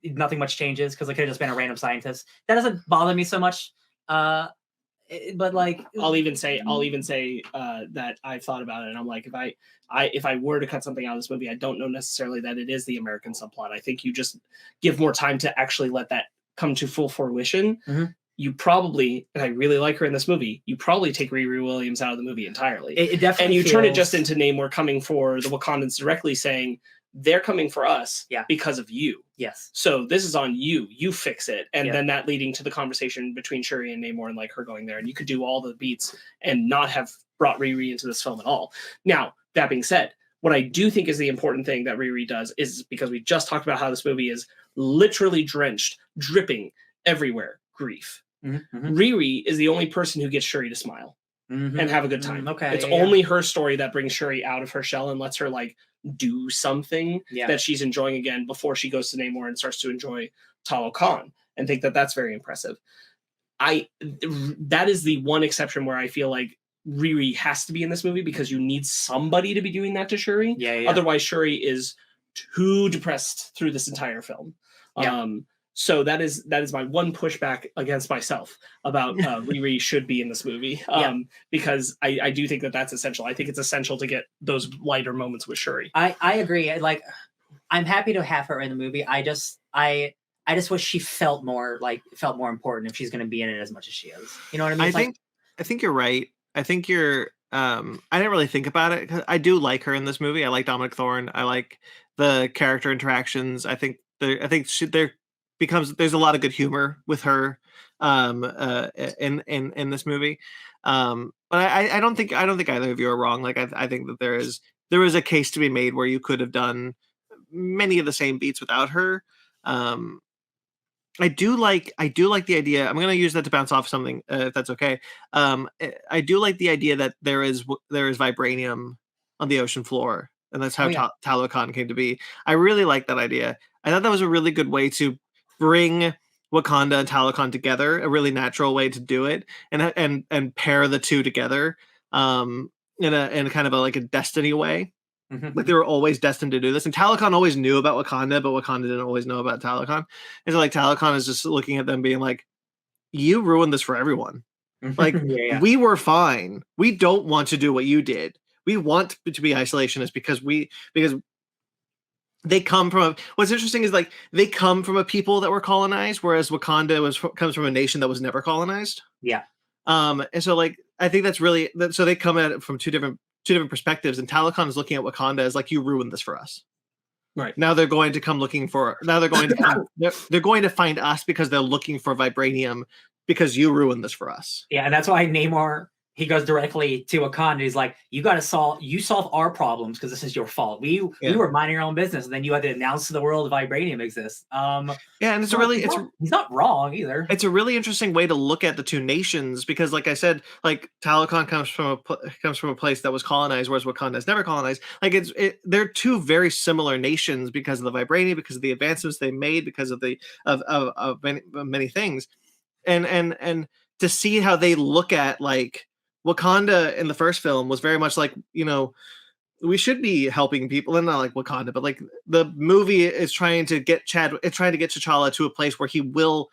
nothing much changes, because it could have just been a random scientist. That doesn't bother me so much. But like, I'll even say that I've thought about it, and I'm like, if I were to cut something out of this movie, I don't know necessarily that it is the American subplot. I think you just give more time to actually let that come to full fruition. Mm-hmm. You probably, and I really like her in this movie, you probably take Riri Williams out of the movie entirely. It definitely and you turn it just into Namor coming for the Wakandans directly, saying, they're coming for us because of you. Yes. So this is on you. You fix it. And then that leading to the conversation between Shuri and Namor and like her going there. And you could do all the beats and not have brought Riri into this film at all. Now, that being said, what I do think is the important thing that Riri does is, because we just talked about how this movie is literally drenched, dripping everywhere, grief. Mm-hmm. Riri is the only person who gets Shuri to smile and have a good time. Okay. It's only her story that brings Shuri out of her shell and lets her like do something that she's enjoying again before she goes to Namor and starts to enjoy Talokan, and think that that's very impressive. That is the one exception where I feel like Riri has to be in this movie, because you need somebody to be doing that to Shuri. Otherwise, Shuri is too depressed through this entire film. So that is my one pushback against myself about Riri should be in this movie, because I do think that that's essential. I think it's essential to get those lighter moments with Shuri. I agree. Like, I'm happy to have her in the movie. I just wish she felt more important if she's going to be in it as much as she is. You know what I mean? I think you're right. I think you're. I didn't really think about it, 'cause I do like her in this movie. I like Dominic Thorne. I like the character interactions. I think there's a lot of good humor with her in this movie. But I don't think either of you are wrong. Like, I think that there is a case to be made where you could have done many of the same beats without her. I do like the idea. I'm going to use that to bounce off something, if that's okay. I do like the idea that there is vibranium on the ocean floor, and that's how Talokan came to be. I really like that idea. I thought that was a really good way to bring Wakanda and Talokan together, a really natural way to do it, and pair the two together in a kind of like a destiny way. Mm-hmm. Like, they were always destined to do this, and Talokan always knew about Wakanda, but Wakanda didn't always know about Talokan. And so like Talokan is just looking at them being like, you ruined this for everyone. Like, we were fine. We don't want to do what you did. We want to be isolationist because they come from what's interesting is like they come from a people that were colonized, whereas Wakanda comes from a nation that was never colonized. Yeah. And so like I think that's really so they come at it from two different perspectives, and Talokan is looking at Wakanda as like, you ruined this for us. Right. Now they're going to come looking for. Now they're going to come, they're going to find us because they're looking for vibranium because you ruined this for us. Yeah, and that's why Namor, he goes directly to Wakanda. He's like, you got to solve our problems because this is your fault. We were minding our own business, and then you had to announce to the world vibranium exists. And it's he's not wrong either. It's a really interesting way to look at the two nations because, like I said, like Talokan comes from a place that was colonized, whereas Wakanda is never colonized. Like they're two very similar nations because of the vibranium, because of the advancements they made, because of many things, and to see how they look at like. Wakanda in the first film was very much like, we should be helping people, and not like Wakanda, but like the movie is trying to get T'Challa to a place where he will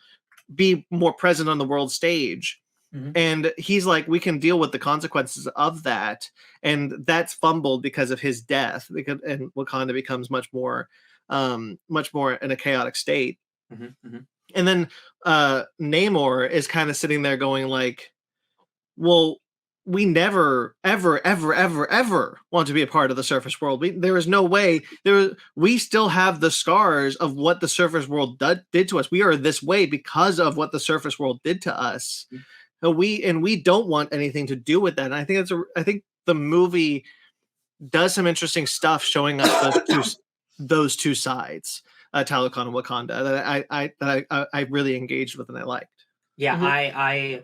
be more present on the world stage. Mm-hmm. And he's like, we can deal with the consequences of that. And that's fumbled because of his death, and Wakanda becomes much more in a chaotic state. Mm-hmm. Mm-hmm. And then Namor is kind of sitting there going like, well, we never, ever, ever, ever, ever want to be a part of the surface world. There is no way. We still have the scars of what the surface world did to us. We are this way because of what the surface world did to us. Mm-hmm. We don't want anything to do with that. And I think the movie does some interesting stuff showing us those two sides, Talokan and Wakanda, that I really engaged with and I liked. Yeah, mm-hmm.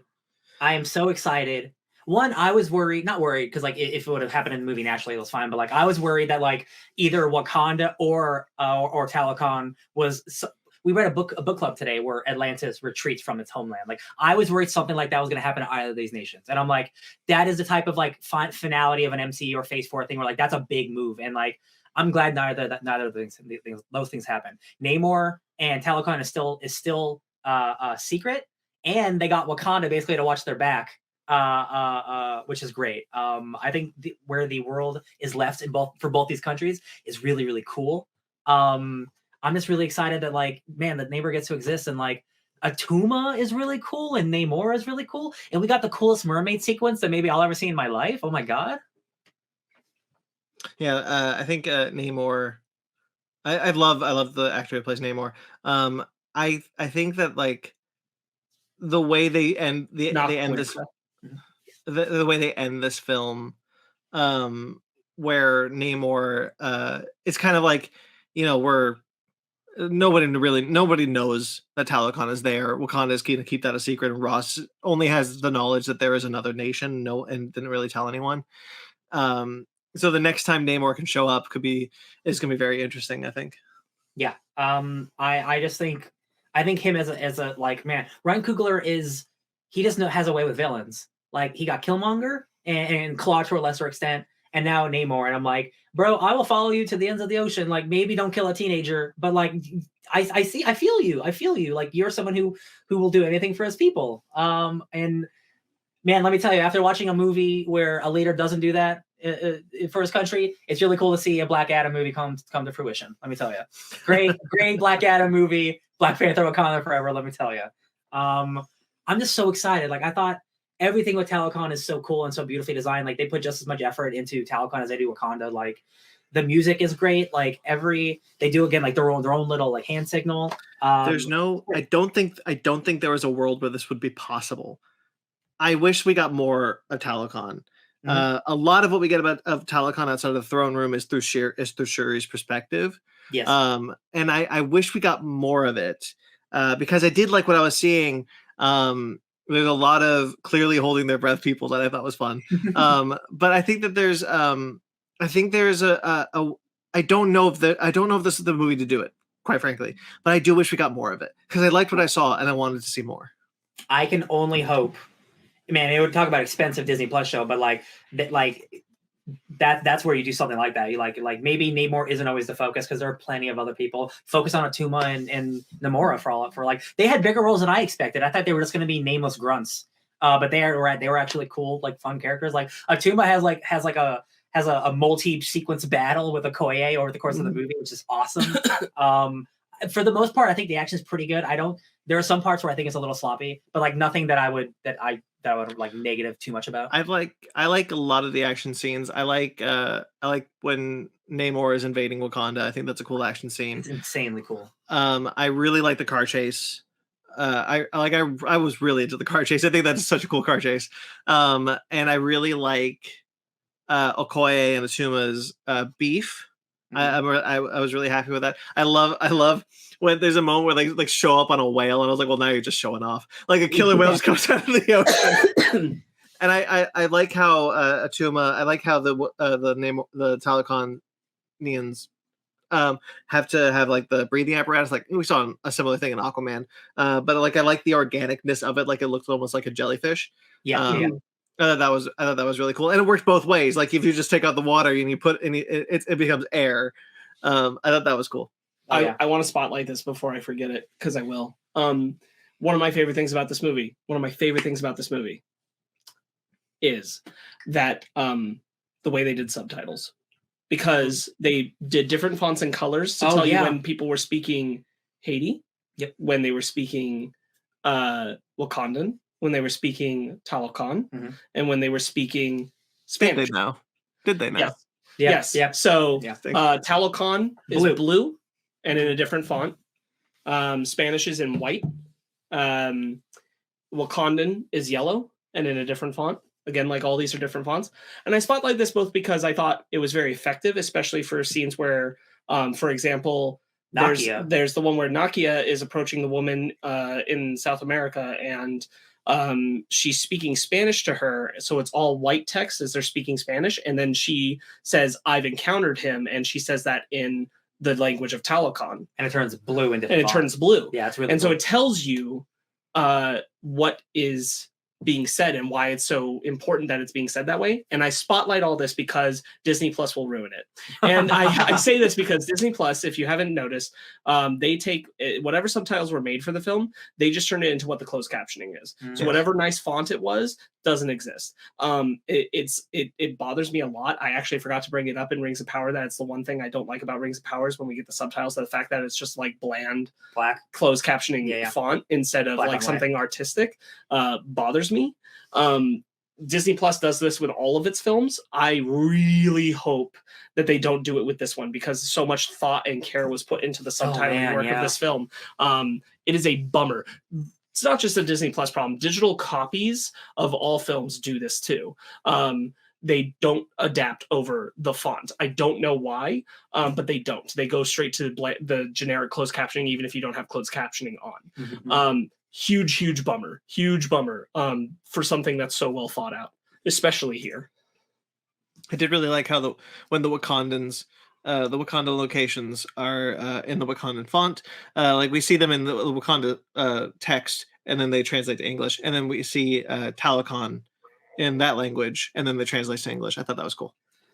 I am so excited. One, I was not worried, because like if it would have happened in the movie naturally, it was fine. But like I was worried that like either Wakanda or Talokan was. We read a book club today where Atlantis retreats from its homeland. Like I was worried something like that was going to happen to either of these nations, and I'm like, that is the type of like finality of an MCU or Phase 4 thing where like that's a big move, and like I'm glad neither of those things happen. Namor and Talokan is still secret, and they got Wakanda basically to watch their back. Which is great. I think where the world is left for both these countries is really, really cool. I'm just really excited that like, man, that Namor gets to exist, and like Atuma is really cool and Namor is really cool. And we got the coolest mermaid sequence that maybe I'll ever see in my life. Oh my God. Yeah. I think Namor, I love the actor who plays Namor. I think that like the way they end the way they end this film, where Namor, it's kind of like, where nobody knows that Talokan is there. Wakanda is going to keep that a secret, and Ross only has the knowledge that there is another nation, and didn't really tell anyone. So the next time Namor can show up is going to be very interesting, I think. Yeah. I just think him as a like, man, Ryan Coogler he just has a way with villains. Like he got Killmonger and Claw to a lesser extent, and now Namor. And I'm like, bro, I will follow you to the ends of the ocean. Like maybe don't kill a teenager, but like I feel you. Like you're someone who will do anything for his people. And man, let me tell you, after watching a movie where a leader doesn't do that for his country, it's really cool to see a Black Adam movie come to fruition. Let me tell you, great Black Adam movie, Black Panther, Wakanda Forever. Let me tell you, I'm just so excited. Like I thought everything with Talokan is so cool and so beautifully designed. Like they put just as much effort into Talokan as they do Wakanda. Like the music is great. Like they do again like their own little like hand signal. I don't think there was a world where this would be possible. I wish we got more of Talokan. Mm-hmm. A lot of what we get of Talokan outside of the throne room is through Shuri's perspective. Yes. And I wish we got more of it because I did like what I was seeing. There's a lot of clearly holding their breath people that I thought was fun. But I think that there's I don't know if this is the movie to do it, quite frankly. But I do wish we got more of it because I liked what I saw and I wanted to see more. I can only hope. Man, it would talk about expensive Disney Plus show, but that's where you do something like that. You like maybe Namor isn't always the focus because there are plenty of other people. Focus on Atuma and Namora for like they had bigger roles than I expected. I thought they were just going to be nameless grunts, but they were actually cool, like fun characters. Like Atuma has has a multi-sequence battle with Okoye over the course of the movie, which is awesome. For the most part, I think the action is pretty good. There are some parts where I think it's a little sloppy, but like nothing that I would like negative too much about. I like a lot of the action scenes. I like when Namor is invading Wakanda. I think that's a cool action scene. It's insanely cool. I really like the car chase. I was really into the car chase. I think that's such a cool car chase. And I really like Okoye and Asuma's beef. I was really happy with that. I love when there's a moment where they like show up on a whale, and I was like, well, now you're just showing off. Like a killer whale just comes out of the ocean. And I like how Atuma. I like how the Talokanians have to have like the breathing apparatus. Like we saw a similar thing in Aquaman. But like I like the organicness of it. Like it looked almost like a jellyfish. Yeah. I thought that was really cool, and it works both ways. Like if you just take out the water and you put it becomes air. I thought that was cool. I want to spotlight this before I forget it because I will. One of my favorite things about this movie is that the way they did subtitles, because they did different fonts and colors to tell you when people were speaking Haiti, when they were speaking Wakandan, when they were speaking Talokan, and when they were speaking Spanish. Did they know? Yes. So Talokan is blue and in a different font. Spanish is in white. Wakandan is yellow and in a different font. Again, like all these are different fonts. And I spotlight this both because I thought it was very effective, especially for scenes where, for example, there's the one where Nakia is approaching the woman in South America, and she's speaking Spanish to her, so it's all white text as they're speaking Spanish, and then she says, "I've encountered him," and she says that in the language of Talokan, and it turns blue into it turns blue. Yeah, it's really and cool. So it tells you what is being said and why it's so important that it's being said that way. And I spotlight all this because Disney Plus will ruin it. And I say this because Disney Plus, if you haven't noticed, they take whatever subtitles were made for the film, they just turn it into what the closed captioning is. So whatever nice font it was doesn't exist. It bothers me a lot. I actually forgot to bring it up in Rings of Power. That's the one thing I don't like about Rings of Power is when we get the subtitles, the fact that it's just like bland black closed captioning font instead of like something artistic bothers me. Disney Plus does this with all of its films. I really hope that they don't do it with this one because so much thought and care was put into the subtitling work of this film. It is a bummer. It's not just a Disney Plus problem. Digital copies of all films do this too. They don't adapt over the font. I don't know why, but they don't. They go straight to the generic closed captioning, even if you don't have closed captioning on. Huge bummer for something that's so well thought out, especially here. I did really like how when the Wakandans, the Wakanda locations are in the Wakandan font, like we see them in the Wakanda text, and then they translate to English, and then we see Talokan in that language, and then they translate to English. I thought that was cool.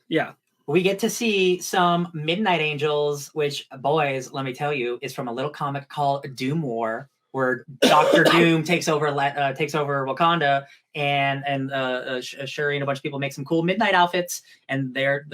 Yeah. We get to see some Midnight Angels, which, boys, let me tell you, is from a little comic called Doom War, where Doctor Doom takes over Wakanda, and Shuri and a bunch of people make some cool midnight outfits, and they're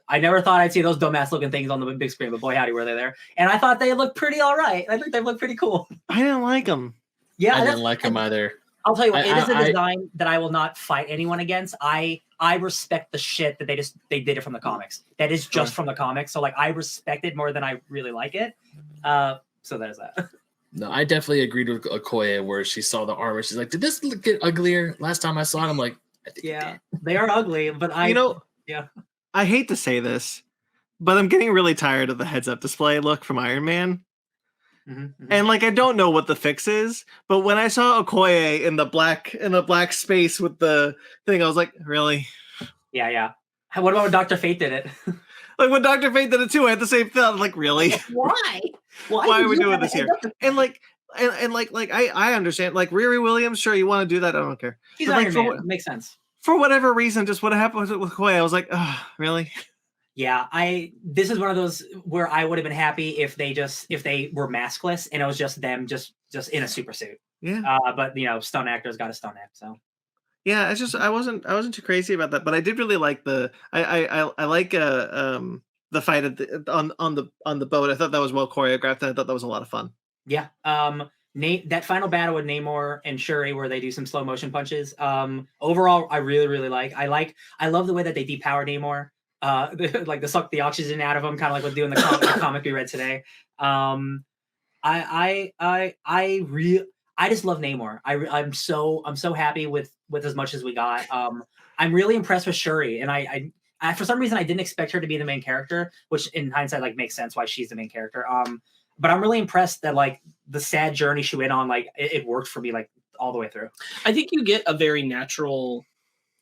I never thought I'd see those dumbass looking things on the big screen, but boy howdy were they there. And I thought they looked pretty all right. I think they look pretty cool. I didn't like them. Yeah, I didn't like them either. I'll tell you what, it is a design that I will not fight anyone against. I respect the shit that they did it from the comics. That is just from the comics. So like I respect it more than I really like it. So there's that. No, I definitely agreed with Okoye where she saw the armor. She's like, did this get uglier last time I saw it? I'm like, I think it did. They are ugly, but I hate to say this, but I'm getting really tired of the heads-up display look from Iron Man. And like I don't know what the fix is, but when I saw Okoye in the black space with the thing, I was like, really? Yeah. What about when Dr. Fate did it? Like when Dr. Fate did it too, I had the same thing. I'm like, really? Why? Why are we doing this here? And I understand. Like Riri Williams, sure, you want to do that? I don't care. He's Iron Man. Makes sense. For whatever reason, just what happened with Okoye, I was like, oh, really? Yeah, this is one of those where I would have been happy if they were maskless and it was just them just in a super suit. Yeah. But stunt actors got to stunt act. So. Yeah, it's just I wasn't too crazy about that, but I did really like I like the fight at on the boat. I thought that was well choreographed. And I thought that was a lot of fun. Yeah. That final battle with Namor and Shuri, where they do some slow motion punches. Overall, I really like. I love the way that they depower Namor. Like they suck the oxygen out of him, kind of like what they do in the comic we read today. I just love Namor. I'm so happy with as much as we got. I'm really impressed with Shuri, and I for some reason I didn't expect her to be the main character, which in hindsight like makes sense why she's the main character. But I'm really impressed that like the sad journey she went on, like it worked for me like all the way through. I think you get a very natural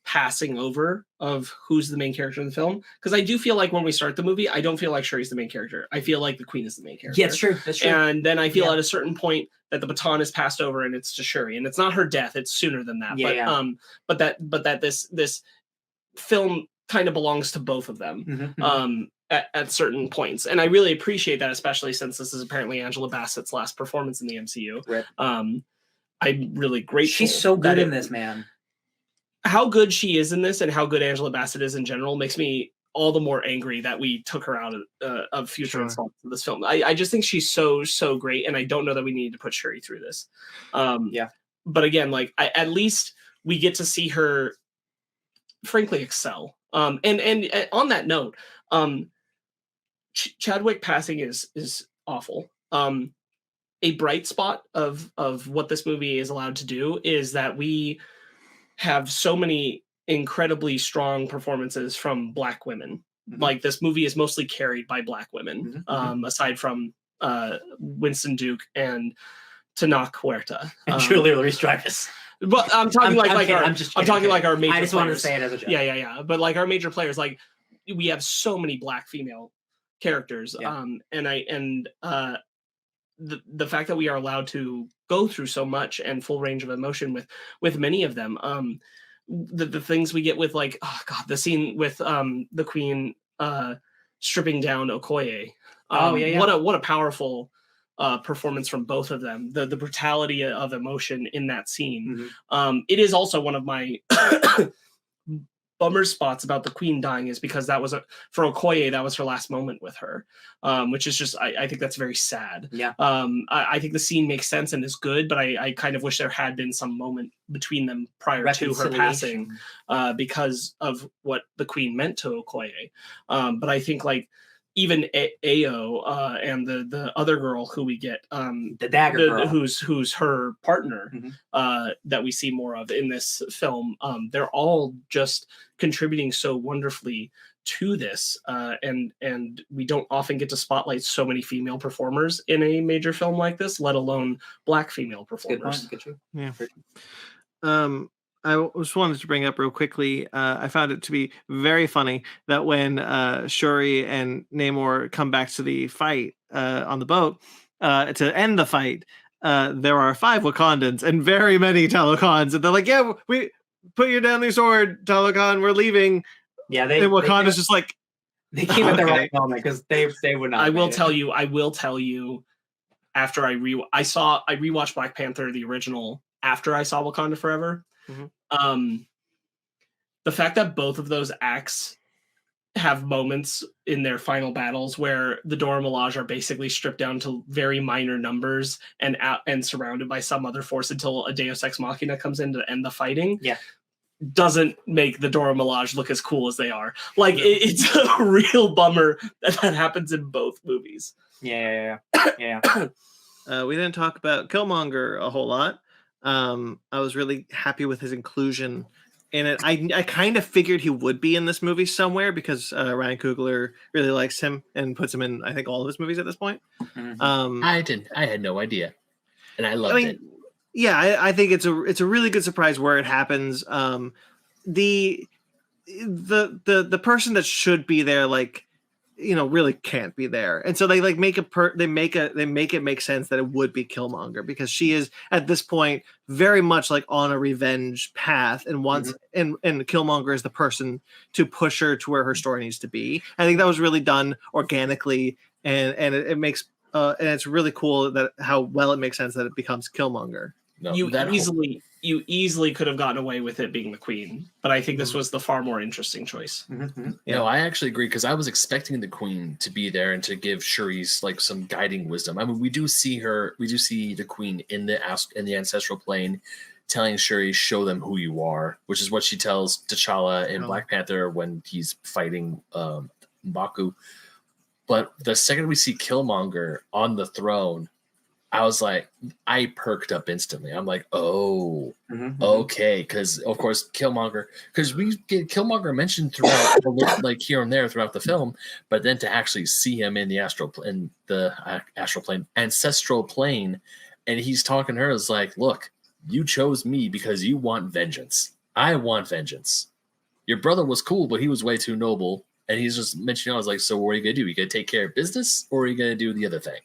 passing over of who's the main character in the film, because I do feel like when we start the movie, I don't feel like Shuri's the main character. I feel like the Queen is the main character. Yeah, it's true. That's true. And then I feel at a certain point that the baton is passed over and it's to Shuri, and it's not her death; it's sooner than that. But that this film kind of belongs to both of them. At certain points, and I really appreciate that, especially since this is apparently Angela Bassett's last performance in the MCU. Right. I'm really grateful. She's so good in this, man. How good she is in this, and how good Angela Bassett is in general, makes me all the more angry that we took her out of future installments of this film. I just think she's so great, and I don't know that we needed to put Shuri through this. But again, like at least we get to see her, frankly, excel. And on that note, Chadwick passing is awful. A bright spot of what this movie is allowed to do is that we have so many incredibly strong performances from Black women. Like this movie is mostly carried by Black women, aside from Winston Duke and Tanoch Huerta and Julia Louis-Dreyfus. But I'm talking I'm talking like our major. I just players. wanted to say it as a joke. Yeah. But like our major players, like we have so many Black female characters, the fact that we are allowed to go through so much and full range of emotion with many of them, the things we get with like, oh god, the scene with the Queen stripping down Okoye, what a powerful performance from both of them, the brutality of emotion in that scene. It is also one of my bummer spots about the Queen dying, is because that was for Okoye, that was her last moment with her, which is just I think that's very sad. I think the scene makes sense and is good, but I kind of wish there had been some moment between them prior to her passing, because of what the Queen meant to Okoye. But I think like even Ao and the other girl who we get, the dagger girl, who's her partner, that we see more of in this film, they're all just contributing so wonderfully to this, and we don't often get to spotlight so many female performers in a major film like this, let alone Black female performers. Good point. Yeah. I just wanted to bring up real quickly, I found it to be very funny that when Shuri and Namor come back to the fight on the boat to end the fight, there are 5 Wakandans and very many Talokans, and they're like, yeah, we put you down the sword, Talokan, we're leaving. And Wakanda's just like, they came at the right moment, because they would not. I will tell you after I rewatched Black Panther, the original, after I saw Wakanda Forever. The fact that both of those acts have moments in their final battles where the Dora Milaje are basically stripped down to very minor numbers and surrounded by some other force until a Deus Ex Machina comes in to end the fighting, doesn't make the Dora Milaje look as cool as they are. Like it's a real bummer that happens in both movies. Yeah. We didn't talk about Killmonger a whole lot. I was really happy with his inclusion in it. I kind of figured he would be in this movie somewhere, because Ryan Coogler really likes him and puts him in, I think, all of his movies at this point. I had no idea, and I loved it. Yeah, I think it's a really good surprise where it happens. The person that should be there, like, really can't be there, and so they like make it make sense that it would be Killmonger, because she is at this point very much like on a revenge path, and wants and Killmonger is the person to push her to where her story needs to be. I think that was really done organically, and it makes and it's really cool that how well it makes sense that it becomes Killmonger. No, you that whole- easily could have gotten away with it being the queen, but I think this was the far more interesting choice. Yeah. No, I actually agree because I was expecting the queen to be there and to give Shuri's like some guiding wisdom. I mean, we do see the queen in the ancestral plane, telling Shuri, "Show them who you are," which is what she tells T'Challa in Black Panther when he's fighting M'Baku. But the second we see Killmonger on the throne, I was like, I perked up instantly. I'm like, oh, okay, because of course Killmonger, because we get Killmonger mentioned throughout, like here and there throughout the film, but then to actually see him in the ancestral plane, and he's talking to her is like, look, you chose me because you want vengeance. I want vengeance. Your brother was cool, but he was way too noble. And he's just mentioning, I was like, so what are you going to do? You going to take care of business or are you going to do the other thing?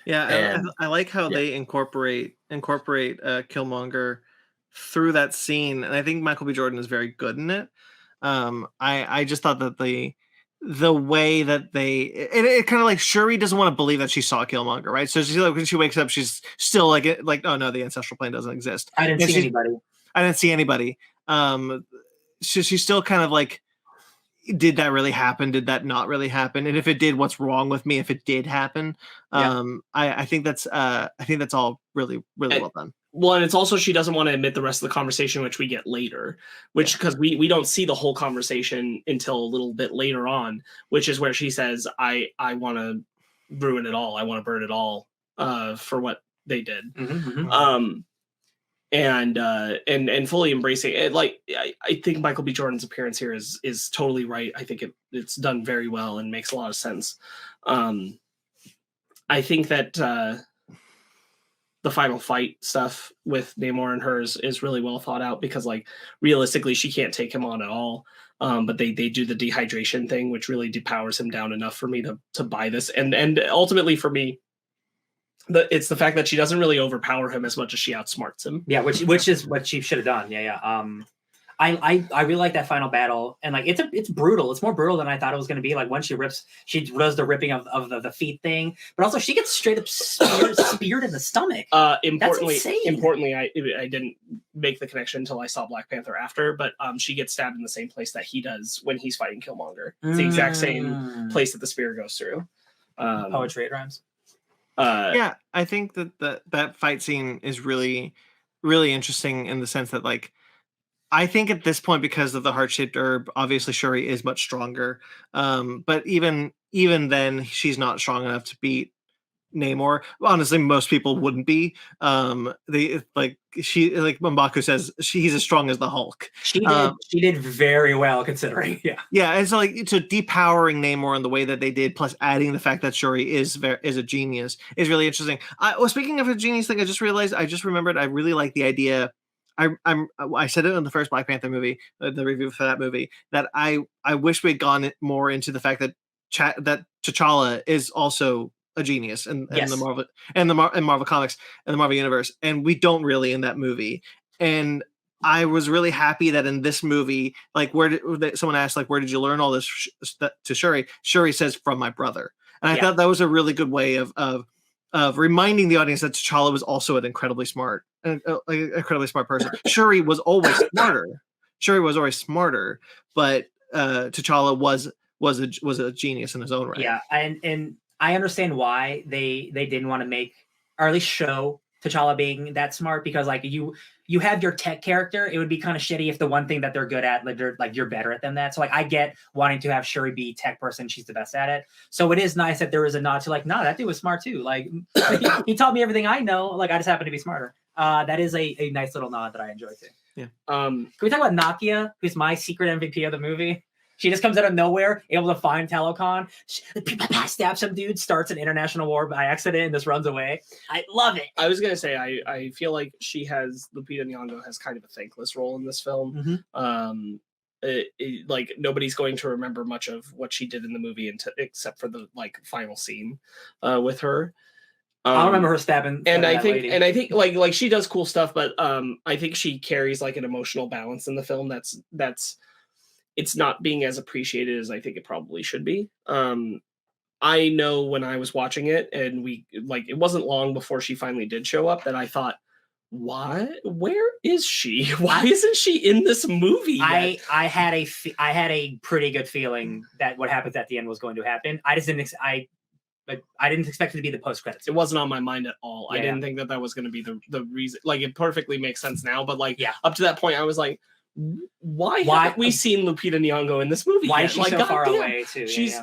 Yeah, And- I like how they incorporate Killmonger through that scene, and I think Michael B. Jordan is very good in it. I just thought that the way that it kind of like Shuri doesn't want to believe that she saw Killmonger, right? So she, like, when she wakes up, she's still like oh no, the ancestral plane doesn't exist. I didn't see anybody. I didn't see anybody. She's still kind of like, did that really happen? Did that not really happen? And if it did, what's wrong with me if it did happen? I think that's all really well done. Well, and it's also she doesn't want to admit the rest of the conversation, which we get later, which because we don't see the whole conversation until a little bit later on, which is where she says, I want to ruin it all. I want to burn it all for what they did. And fully embracing it. Like I think Michael B. Jordan's appearance here is totally right. I think it's done very well and makes a lot of sense. I think that the final fight stuff with Namor and hers is really well thought out because, like, realistically, she can't take him on at all. But they do the dehydration thing, which really depowers him down enough for me to buy this. And ultimately for me, it's the fact that she doesn't really overpower him as much as she outsmarts him. Yeah, which is what she should have done. Yeah. I really like that final battle, and like it's brutal. It's more brutal than I thought it was going to be. Like when she does the ripping of the feet thing, but also she gets straight up speared in the stomach. Importantly, I didn't make the connection until I saw Black Panther after, but she gets stabbed in the same place that he does when he's fighting Killmonger. It's the exact same place that the spear goes through. Poetry, it rhymes. Yeah, I think that fight scene is really, really interesting in the sense that, like, I think at this point, because of the heart-shaped herb, obviously Shuri is much stronger. But even then, she's not strong enough to beat Namor. Honestly, most people wouldn't be. M'Baku says he's as strong as the Hulk. She did very well considering. Yeah, and so depowering Namor in the way that they did, plus adding the fact that Shuri is a genius, is really interesting. Speaking of a genius thing, I just remembered I really like the idea. I said it in the first Black Panther movie, the review for that movie, that I wish we'd gone more into the fact that T'Challa is also a genius in the Marvel Marvel comics and the Marvel universe, and we don't really in that movie. And I was really happy that in this movie, like, someone asked, like, where did you learn all this to Shuri? Shuri says, from my brother, and I thought that was a really good way of reminding the audience that T'Challa was also an incredibly smart person. Shuri was always smarter. But T'Challa was a genius in his own right. Yeah, and I understand why they didn't want to make, or at least show, T'Challa being that smart, because like you have your tech character, it would be kind of shitty if the one thing that they're good at, you're better at them that. So like I get wanting to have Shuri be tech person, she's the best at it. So it is nice that there is a nod to, like, no, that dude was smart too. Like he taught me everything I know. Like I just happen to be smarter. That is a nice little nod that I enjoy too. Yeah. Can we talk about Nakia, who's my secret MVP of the movie? She just comes out of nowhere, able to find Talokan. Stabs some dude, starts an international war by accident, and just runs away. I love it. I was gonna say I feel like Lupita Ny'ongo has kind of a thankless role in this film. Like nobody's going to remember much of what she did in the movie except for the final scene with her. I remember her stabbing. And I think like she does cool stuff, but I think she carries like an emotional balance in the film that's it's not being as appreciated as I think it probably should be. I know when I was watching it and it wasn't long before she finally did show up that I thought, where is she? Why isn't she in this movie yet? I had a pretty good feeling that what happens at the end was going to happen. I just didn't I didn't expect it to be the post credits. It wasn't on my mind at all. Yeah, I didn't think that was going to be the reason. Like, it perfectly makes sense now, but like up to that point, I was like, why haven't we seen Lupita Ny'ongo in this movie? Why yet? is she like, so far away too? She's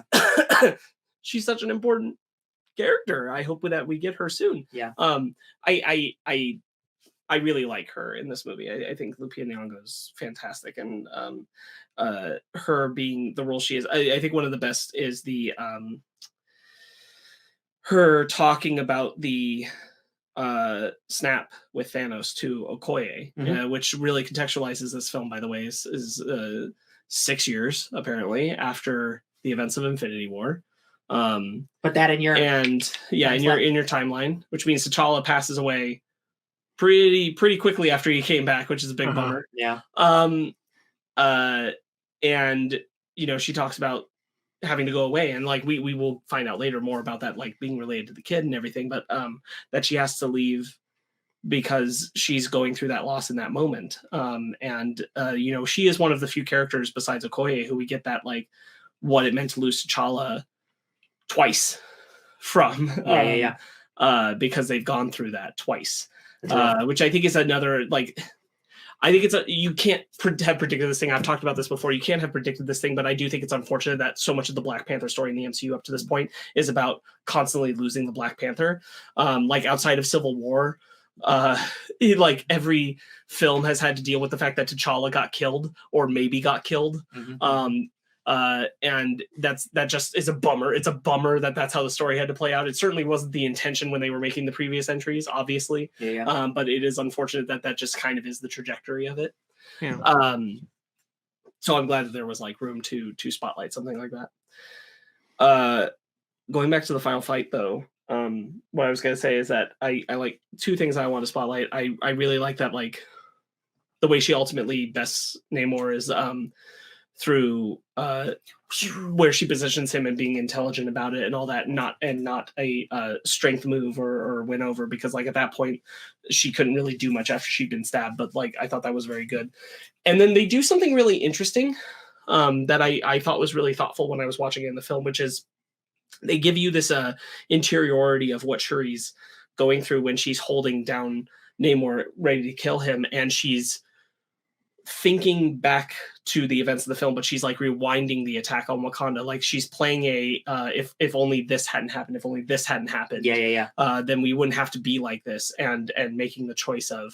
she's such an important character. I hope that we get her soon. Yeah. I really like her in this movie. I think Lupita Nyong'o is fantastic, and her being the role she is. I think one of the best is the her talking about the snap with Thanos to Okoye, which really contextualizes this film. By the way, is 6 years apparently after the events of Infinity War. Put that in your in your timeline, which means T'Challa passes away pretty quickly after he came back, which is a big bummer. Yeah. And she talks about having to go away, and like we will find out later more about that, like being related to the kid and everything, but that she has to leave because she's going through that loss in that moment. She is one of the few characters besides Okoye who we get that, like, what it meant to lose T'Challa twice from. Because they've gone through that twice. Which I think is another, like, I think you can't have predicted this thing. I've talked about this before. You can't have predicted this thing, but I do think it's unfortunate that so much of the Black Panther story in the MCU up to this point is about constantly losing the Black Panther. Like, outside of Civil War, like, every film has had to deal with the fact that T'Challa got killed or maybe got killed. And that just is a bummer. It's a bummer that that's how the story had to play out. It certainly wasn't the intention when they were making the previous entries, obviously. But it is unfortunate that just kind of is the trajectory of it. So I'm glad that there was, like, room to spotlight something like that. Going back to the final fight, though, what I was going to say is that I like two things I want to spotlight. I really like that, like, the way she ultimately bests Namor is through where she positions him and being intelligent about it and all that, not a strength move or win over, because, like, at that point she couldn't really do much after she'd been stabbed, but, like, I thought that was very good. And then they do something really interesting that I thought was really thoughtful when I was watching it in the film, which is they give you this interiority of what Shuri's going through when she's holding down Namor ready to kill him, and she's thinking back to the events of the film, but she's, like, rewinding the attack on Wakanda. Like, she's playing a if only this hadn't happened, if only this hadn't happened, then we wouldn't have to be like this, and making the choice of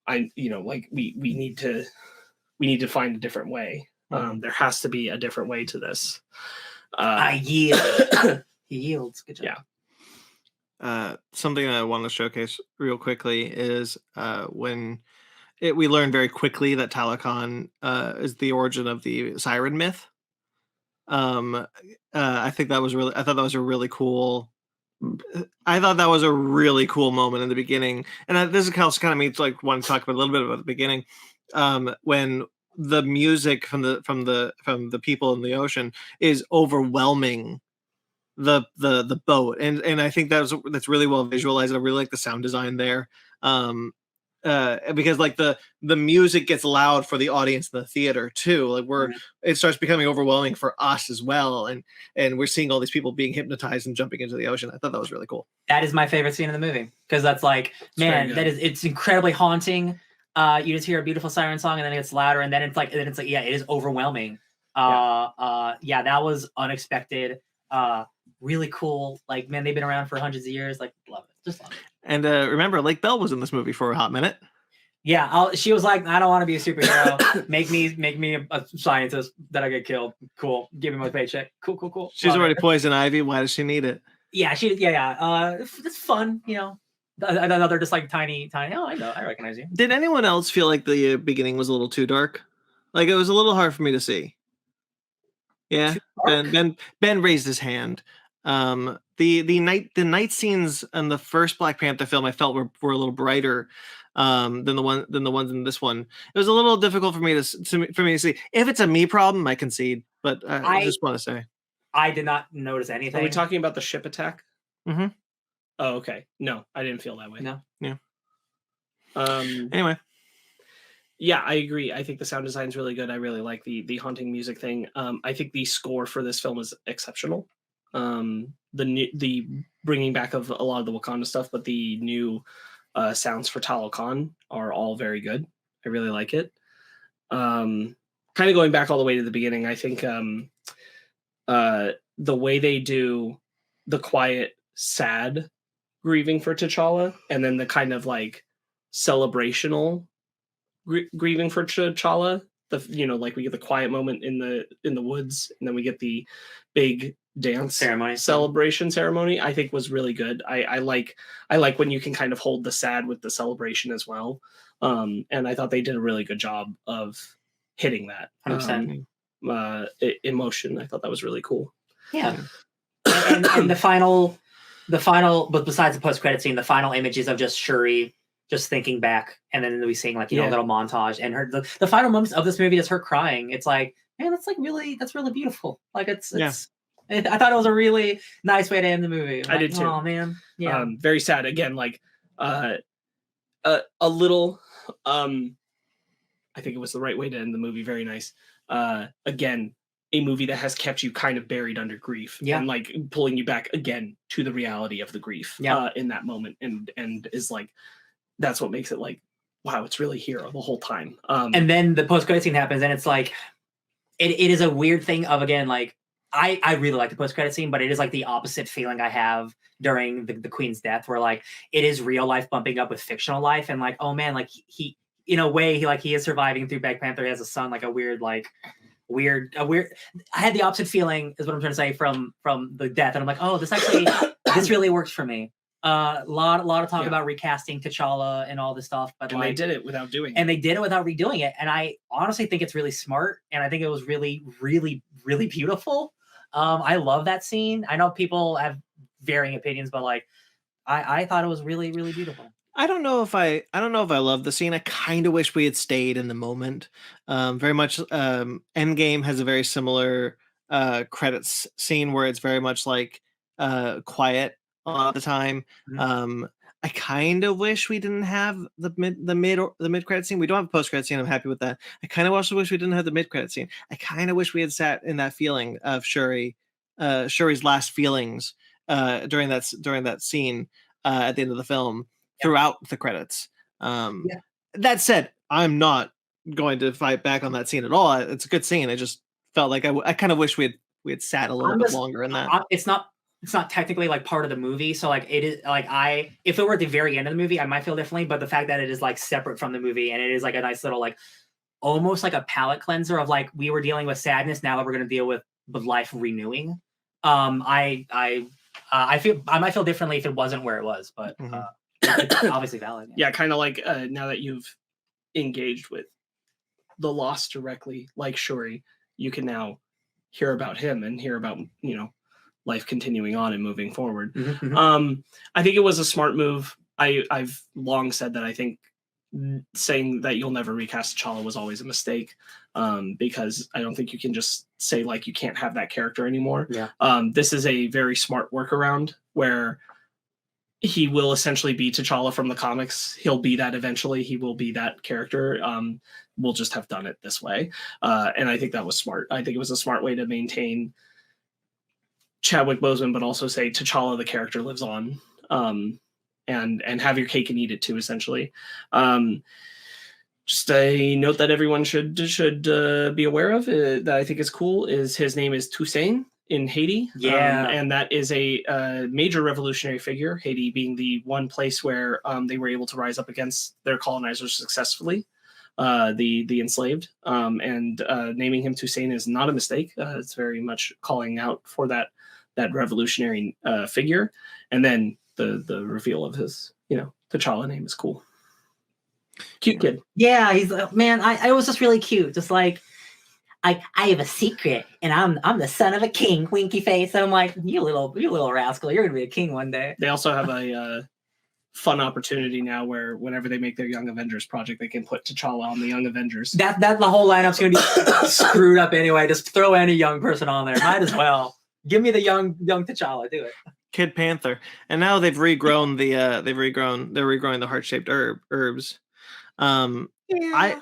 we need to find a different way. There has to be a different way to this. I yield. He yields. Good job. Something that I want to showcase real quickly is when we learn very quickly that Talokan is the origin of the siren myth. I thought that was a really cool. I thought that was a really cool moment in the beginning, and this is kind of me to, like, want to talk about a little bit about the beginning, when the music from the people in the ocean is overwhelming the boat, and I think that's really well visualized. I really like the sound design there. Because, like, the music gets loud for the audience in the theater too. Like, it starts becoming overwhelming for us as well, and we're seeing all these people being hypnotized and jumping into the ocean. I thought that was really cool. That is my favorite scene in the movie, because that's, like, it's incredibly haunting. You just hear a beautiful siren song, and then it gets louder, and then it's like it is overwhelming. That was unexpected. Really cool. Like, man, they've been around for hundreds of years. Like, love it. Just love it. And remember, Lake Bell was in this movie for a hot minute. Yeah, she was like, I don't want to be a superhero. make me a scientist that I get killed. Cool. Give me my paycheck. Cool. She's already poison ivy. Why does she need it? Yeah, it's fun, Another just, like, tiny. Oh, I know. I recognize you. Did anyone else feel like the beginning was a little too dark? Like, it was a little hard for me to see. Yeah, Ben raised his hand. The night scenes in the first Black Panther film I felt were a little brighter than the ones in this one. It was a little difficult for me to see. If it's a me problem, I concede, but I just want to say I did not notice anything. Are we talking about the ship attack? Mm-hmm. Oh, okay. No, I didn't feel that way. No. Yeah. Anyway, yeah, I agree. I think the sound design is really good. I really like the haunting music thing. I think the score for this film is exceptional. The bringing back of a lot of the Wakanda stuff, but the new sounds for Talokan are all very good. I really like it. Kind of going back all the way to the beginning, I think the way they do the quiet, sad grieving for T'Challa, and then the kind of like celebrational grieving for T'Challa. Like we get the quiet moment in the woods, and then we get the big dance celebration ceremony. I think was really good. I like when you can kind of hold the sad with the celebration as well. And I thought they did a really good job of hitting that 100%. Emotion. I thought that was really cool. Yeah. And the final, but besides the post-credit scene, the final images of just Shuri just thinking back, and then we seeing like a little montage, and her the final moments of this movie is her crying. It's like, man, that's really beautiful. Like it's I thought it was a really nice way to end the movie. I did too. Oh man, yeah. Very sad. Again, like a little. I think it was the right way to end the movie. Very nice. Again, a movie that has kept you kind of buried under grief, and like pulling you back again to the reality of the grief in that moment, and is like, that's what makes it like, wow, it's really here the whole time. And then the post-credit scene happens, and it's like, it is a weird thing of, again, like, I really like the post-credit scene, but it is like the opposite feeling I have during the Queen's death, where like it is real life bumping up with fictional life, and like, oh man, like he in a way he is surviving through Black Panther. He has a son, like a weird. I had the opposite feeling, is what I'm trying to say, from the death, and I'm like, oh, this really works for me. A lot of talk about recasting T'Challa and all this stuff, but they did it without doing it. And they did it without redoing it. And I honestly think it's really smart, and I think it was really, really, really beautiful. I love that scene. I know people have varying opinions, but like I thought it was really, really beautiful. I don't know if I love the scene. I kind of wish we had stayed in the moment. Very much. Endgame has a very similar credits scene where it's very much like quiet a lot of the time. Mm-hmm. I kind of wish we didn't have the mid credit scene. We don't have a post credit scene. I'm happy with that. I kind of also wish we didn't have the mid credit scene. I kind of wish we had sat in that feeling of Shuri's last feelings during that scene at the end of the film throughout the credits. That said, I'm not going to fight back on that scene at all. It's a good scene. I just felt like I kind of wish we had sat a little bit longer in that. It's not technically like part of the movie, so like it is like if it were at the very end of the movie, I might feel differently. But the fact that it is like separate from the movie, and it is like a nice little like almost like a palate cleanser of like, we were dealing with sadness, now that we're going to deal with life renewing. I might feel differently if it wasn't where it was, but it's obviously valid. Yeah, kind of like now that you've engaged with the loss directly, like Shuri, you can now hear about him and hear about life continuing on and moving forward. I think it was a smart move. I've long said that I think saying that you'll never recast T'Challa was always a mistake, because I don't think you can just say like you can't have that character anymore. This is a very smart workaround where he will essentially be T'Challa from the comics. He'll be that eventually. He will be that character. We'll just have done it this way. And I think that was smart. I think it was a smart way to maintain Chadwick Boseman, but also say T'Challa, the character, lives on, and have your cake and eat it too, essentially. Just a note that everyone should be aware of that I think is cool is his name is Toussaint in Haiti. And that is a major revolutionary figure, Haiti being the one place where they were able to rise up against their colonizers successfully, the enslaved. And naming him Toussaint is not a mistake. It's very much calling out for that revolutionary figure. And then the reveal of his T'Challa name is cool. Cute kid. Yeah, he's man. I was just really cute. Just like I have a secret, and I'm the son of a king. Winky face. And I'm like, you little rascal. You're gonna be a king one day. They also have a fun opportunity now where whenever they make their Young Avengers project, they can put T'Challa on the Young Avengers. That the whole lineup's gonna be screwed up anyway. Just throw any young person on there. Might as well. Give me the young T'Challa. Do it. Kid Panther, and now they've regrown they're regrowing the heart-shaped herbs. Yeah.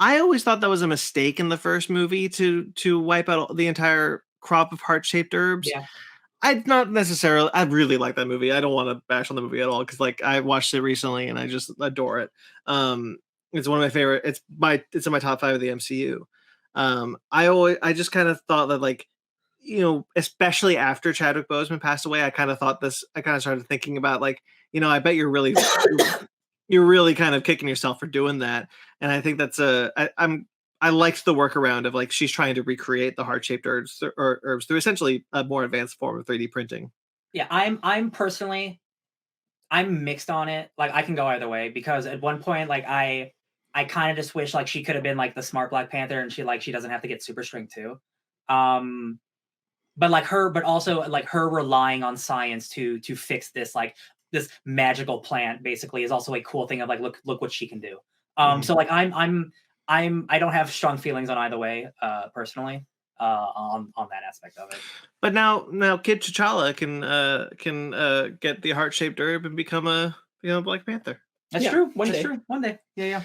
I always thought that was a mistake in the first movie to wipe out the entire crop of heart-shaped herbs. Yeah. I really like that movie. I don't want to bash on the movie at all because like I watched it recently and I just adore it. It's one of my favorite. It's in my top 5 of the MCU. I just kind of thought that like, especially after Chadwick Boseman passed away, I kind of started thinking about like, I bet you're really kind of kicking yourself for doing that. And I think that's I liked the workaround of like she's trying to recreate the heart-shaped herbs through essentially a more advanced form of 3D printing. Yeah, I'm personally, I'm mixed on it. Like I can go either way because at one point, like I kind of just wish like she could have been like the smart Black Panther and she doesn't have to get super strength too. But also like her relying on science to fix this like this magical plant basically is also a cool thing of like look what she can do. So like I don't have strong feelings on either way personally on that aspect of it. But now Kid T'Challa can get the heart-shaped herb and become a Black Panther. That's true. One day. Yeah.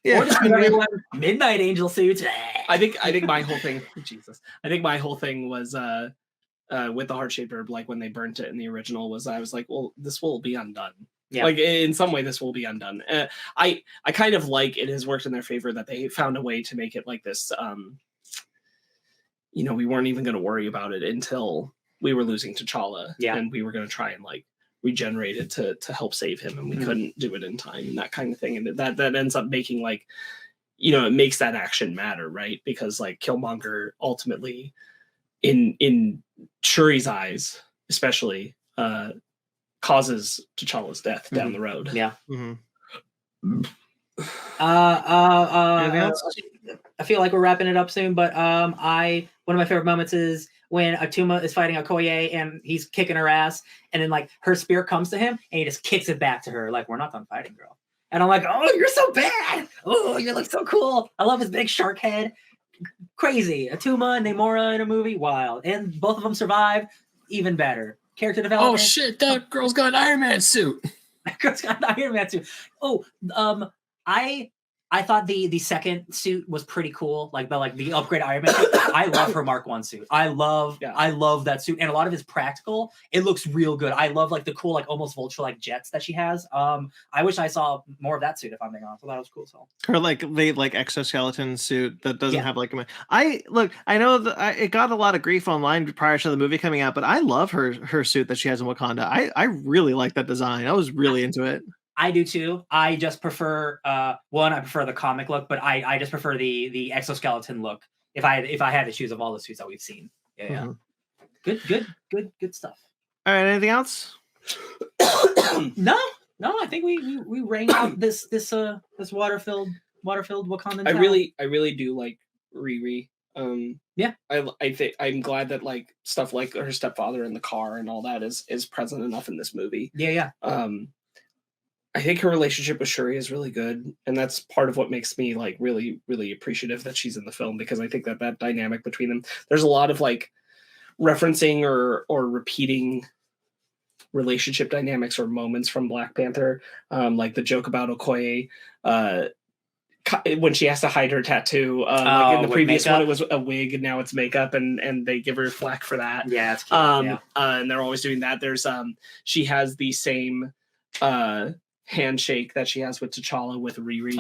Yeah. Or just give everyone Midnight Angel suits. I think my whole thing, Jesus. I think my whole thing was with the heart-shaped herb, like when they burnt it in the original, was I was like, well, this will be undone. Yeah. Like in some way, this will be undone. I kind of like it has worked in their favor that they found a way to make it like this. We weren't even going to worry about it until we were losing T'Challa, and we were going to try and like regenerate it to help save him, and we couldn't do it in time, and that kind of thing. And that ends up making like, it makes that action matter, right? Because like Killmonger ultimately, in Shuri's eyes, especially, causes T'Challa's death down the road. Yeah. Anything else? I feel like we're wrapping it up soon, but one of my favorite moments is when Atuma is fighting Okoye and he's kicking her ass, and then like her spear comes to him and he just kicks it back to her like, we're not done fighting, girl. And I'm like, oh, you're so bad. Oh, you look so cool. I love his big shark head. Crazy. Atuma and Namor in a movie, wild. And both of them survive, even better. Character development. Oh shit, that girl's got an Iron Man suit. That girl's got an Iron Man suit. Oh, I thought the second suit was pretty cool, like the upgrade Iron Man suit. I love her Mark 1 suit. I love that suit, and a lot of it's practical. It looks real good. I love like the cool like almost Vulture like jets that she has. I wish I saw more of that suit if I'm being honest. I thought it was cool. So her the exoskeleton suit that doesn't have like I know that it got a lot of grief online prior to the movie coming out, but I love her suit that she has in Wakanda. I really like that design. I was really into it. I do too. I just prefer I prefer the comic look, but I just prefer the exoskeleton look. If I had to choose of all the suits that we've seen. Yeah. Good stuff. All right, anything else? No, I think we rang out this water-filled Wakandan town. I really do like Riri. I think I'm glad that like stuff like her stepfather in the car and all that is present enough in this movie. Yeah. I think her relationship with Shuri is really good, and that's part of what makes me like really, really appreciative that she's in the film, because I think that dynamic between them, there's a lot of like referencing or repeating relationship dynamics or moments from Black Panther, like the joke about Okoye when she has to hide her tattoo. Like in the previous one, it was a wig, and now it's makeup, and they give her flack for that. Yeah, it's cute. And they're always doing that. There's she has the same handshake that she has with T'Challa with Riri.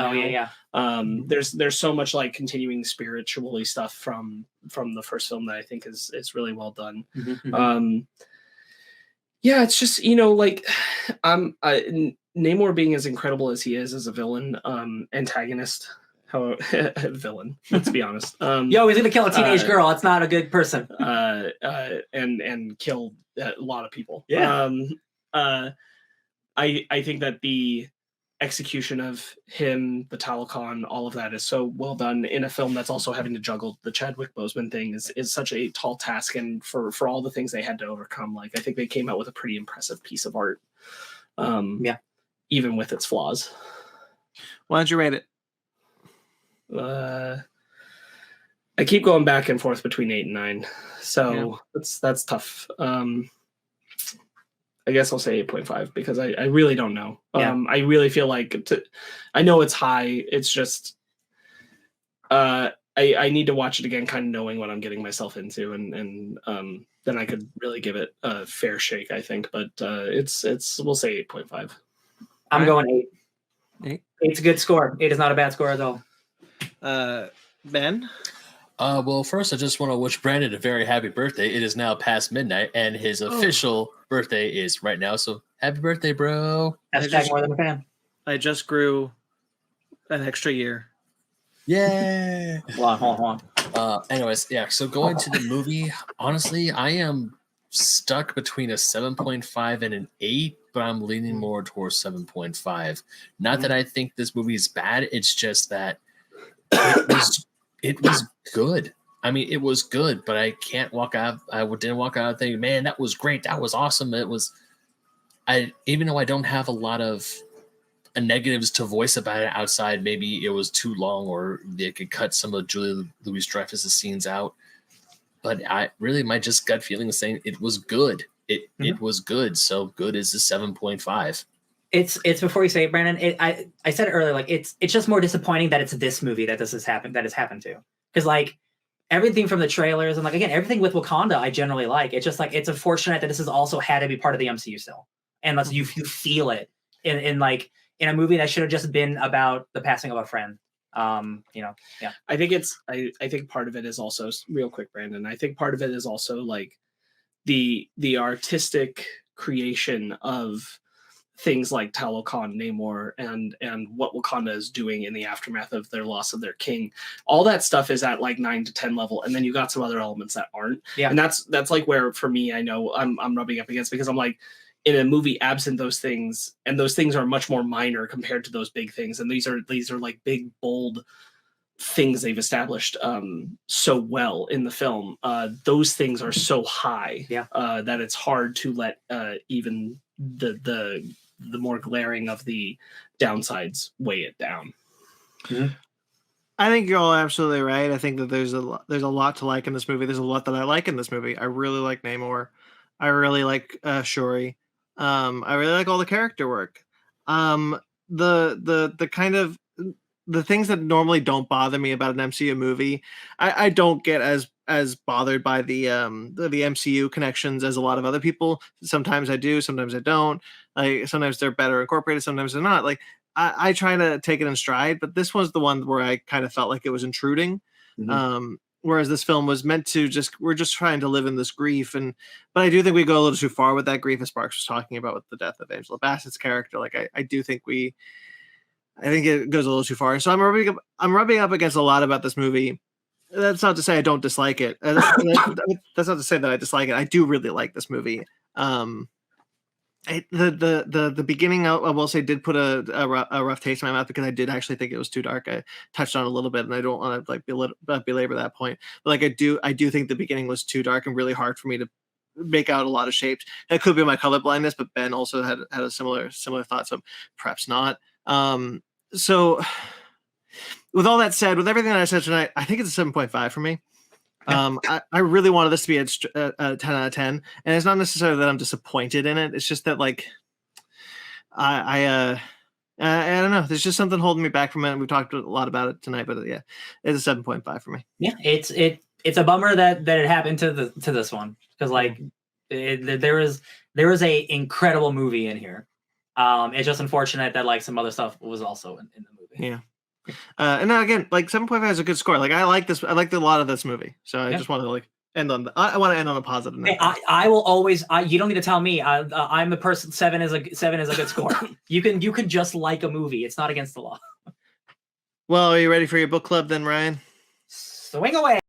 There's so much like continuing spiritually stuff from the first film that I think is really well done. It's just like Namor being as incredible as he is as a villain, antagonist, villain, let's be honest. He's gonna kill a teenage girl. It's not a good person. And kill a lot of people. I think that the execution of him, the Talokan, all of that is so well done in a film that's also having to juggle the Chadwick Boseman thing is such a tall task, and for all the things they had to overcome, like I think they came out with a pretty impressive piece of art. Even with its flaws. Why don't you rate it? I keep going back and forth between 8 and 9, so that's tough. I guess I'll say 8.5 because I really don't know. Yeah. I really feel like I know it's high. It's just I need to watch it again, kind of knowing what I'm getting myself into, and then I could really give it a fair shake, I think. But it's we'll say 8.5. I'm going 8. 8. 8's a good score. 8 is not a bad score at all. Ben? Well, first, I just want to wish Brandon a very happy birthday. It is now past midnight, and his official birthday is right now. So happy birthday, bro. Hashtag more than a fan. I just grew an extra year. Yeah. Hold on. Anyways, yeah. So going to the movie, honestly, I am stuck between a 7.5 and an 8, but I'm leaning more towards 7.5. Not that I think this movie is bad. It's just that it was good. I mean, it was good, but I can't walk out. I didn't walk out thinking, man, that was great. That was awesome. Even though I don't have a lot of negatives to voice about it outside, maybe it was too long or they could cut some of Julia Louis-Dreyfus' scenes out. But my just gut feeling is saying it was good. It was good. So good is a 7.5. It's before you say it, Brandon. I said it earlier. Like it's just more disappointing that it's this movie that this has happened to. Because like everything from the trailers and like again everything with Wakanda, I generally like. It's just like it's unfortunate that this has also had to be part of the MCU still, unless you feel it in a movie that should have just been about the passing of a friend. Yeah. I think part of it is also real quick, Brandon. I think part of it is also like the artistic creation of things like Talokan, Namor, and what Wakanda is doing in the aftermath of their loss of their king. All that stuff is at like 9 to 10 level, and then you got some other elements that aren't. Yeah. And that's like where for me, I know I'm rubbing up against, because I'm like, in a movie absent those things, and those things are much more minor compared to those big things, and these are like big bold things they've established so well in the film. Those things are so high that it's hard to let even the more glaring of the downsides weigh it down. Mm-hmm. I think you're all absolutely right. I think that there's a lot to like in this movie. There's a lot that I like in this movie. I really like Namor. I really like Shuri. I really like all the character work. The kind of the things that normally don't bother me about an MCU movie, I don't get as bothered by the MCU connections as a lot of other people. Sometimes I do, sometimes I don't. Like sometimes they're better incorporated, sometimes they're not. Like I try to take it in stride, but this was the one where I kind of felt like it was intruding. Mm-hmm. Whereas this film was meant to we're just trying to live in this grief, but I do think we go a little too far with that grief, as Marc was talking about with the death of Angela Bassett's character. Like I do think I think it goes a little too far. So I'm rubbing up against a lot about this movie. That's not to say I don't dislike it. That's not to say that I dislike it. I do really like this movie. The beginning, I will say, did put a rough taste in my mouth, because I did actually think it was too dark. I touched on it a little bit, and I don't want to like belabor that point. But like I do think the beginning was too dark and really hard for me to make out a lot of shapes. That could be my color blindness, but Ben also had a similar thought, so perhaps not. So with all that said, with everything that I said tonight, I think it's a 7.5 for me. I really wanted this to be a 10 out of 10, and it's not necessarily that I'm disappointed in it. It's just that like I don't know. There's just something holding me back from it. We've talked a lot about it tonight, but yeah, it's a 7.5 for me. Yeah, it's a bummer that it happened to this one, because like there was a incredible movie in here. It's just unfortunate that like some other stuff was also in the movie. Yeah. And now again, like 7.5 is a good score. Like I like this. I liked a lot of this movie. So I just want to like end on. I want to end on a positive note. I will always. You don't need to tell me. I'm the person. 7 is a good score. You can just like a movie. It's not against the law. Well, are you ready for your book club then, Ryan? Swing away.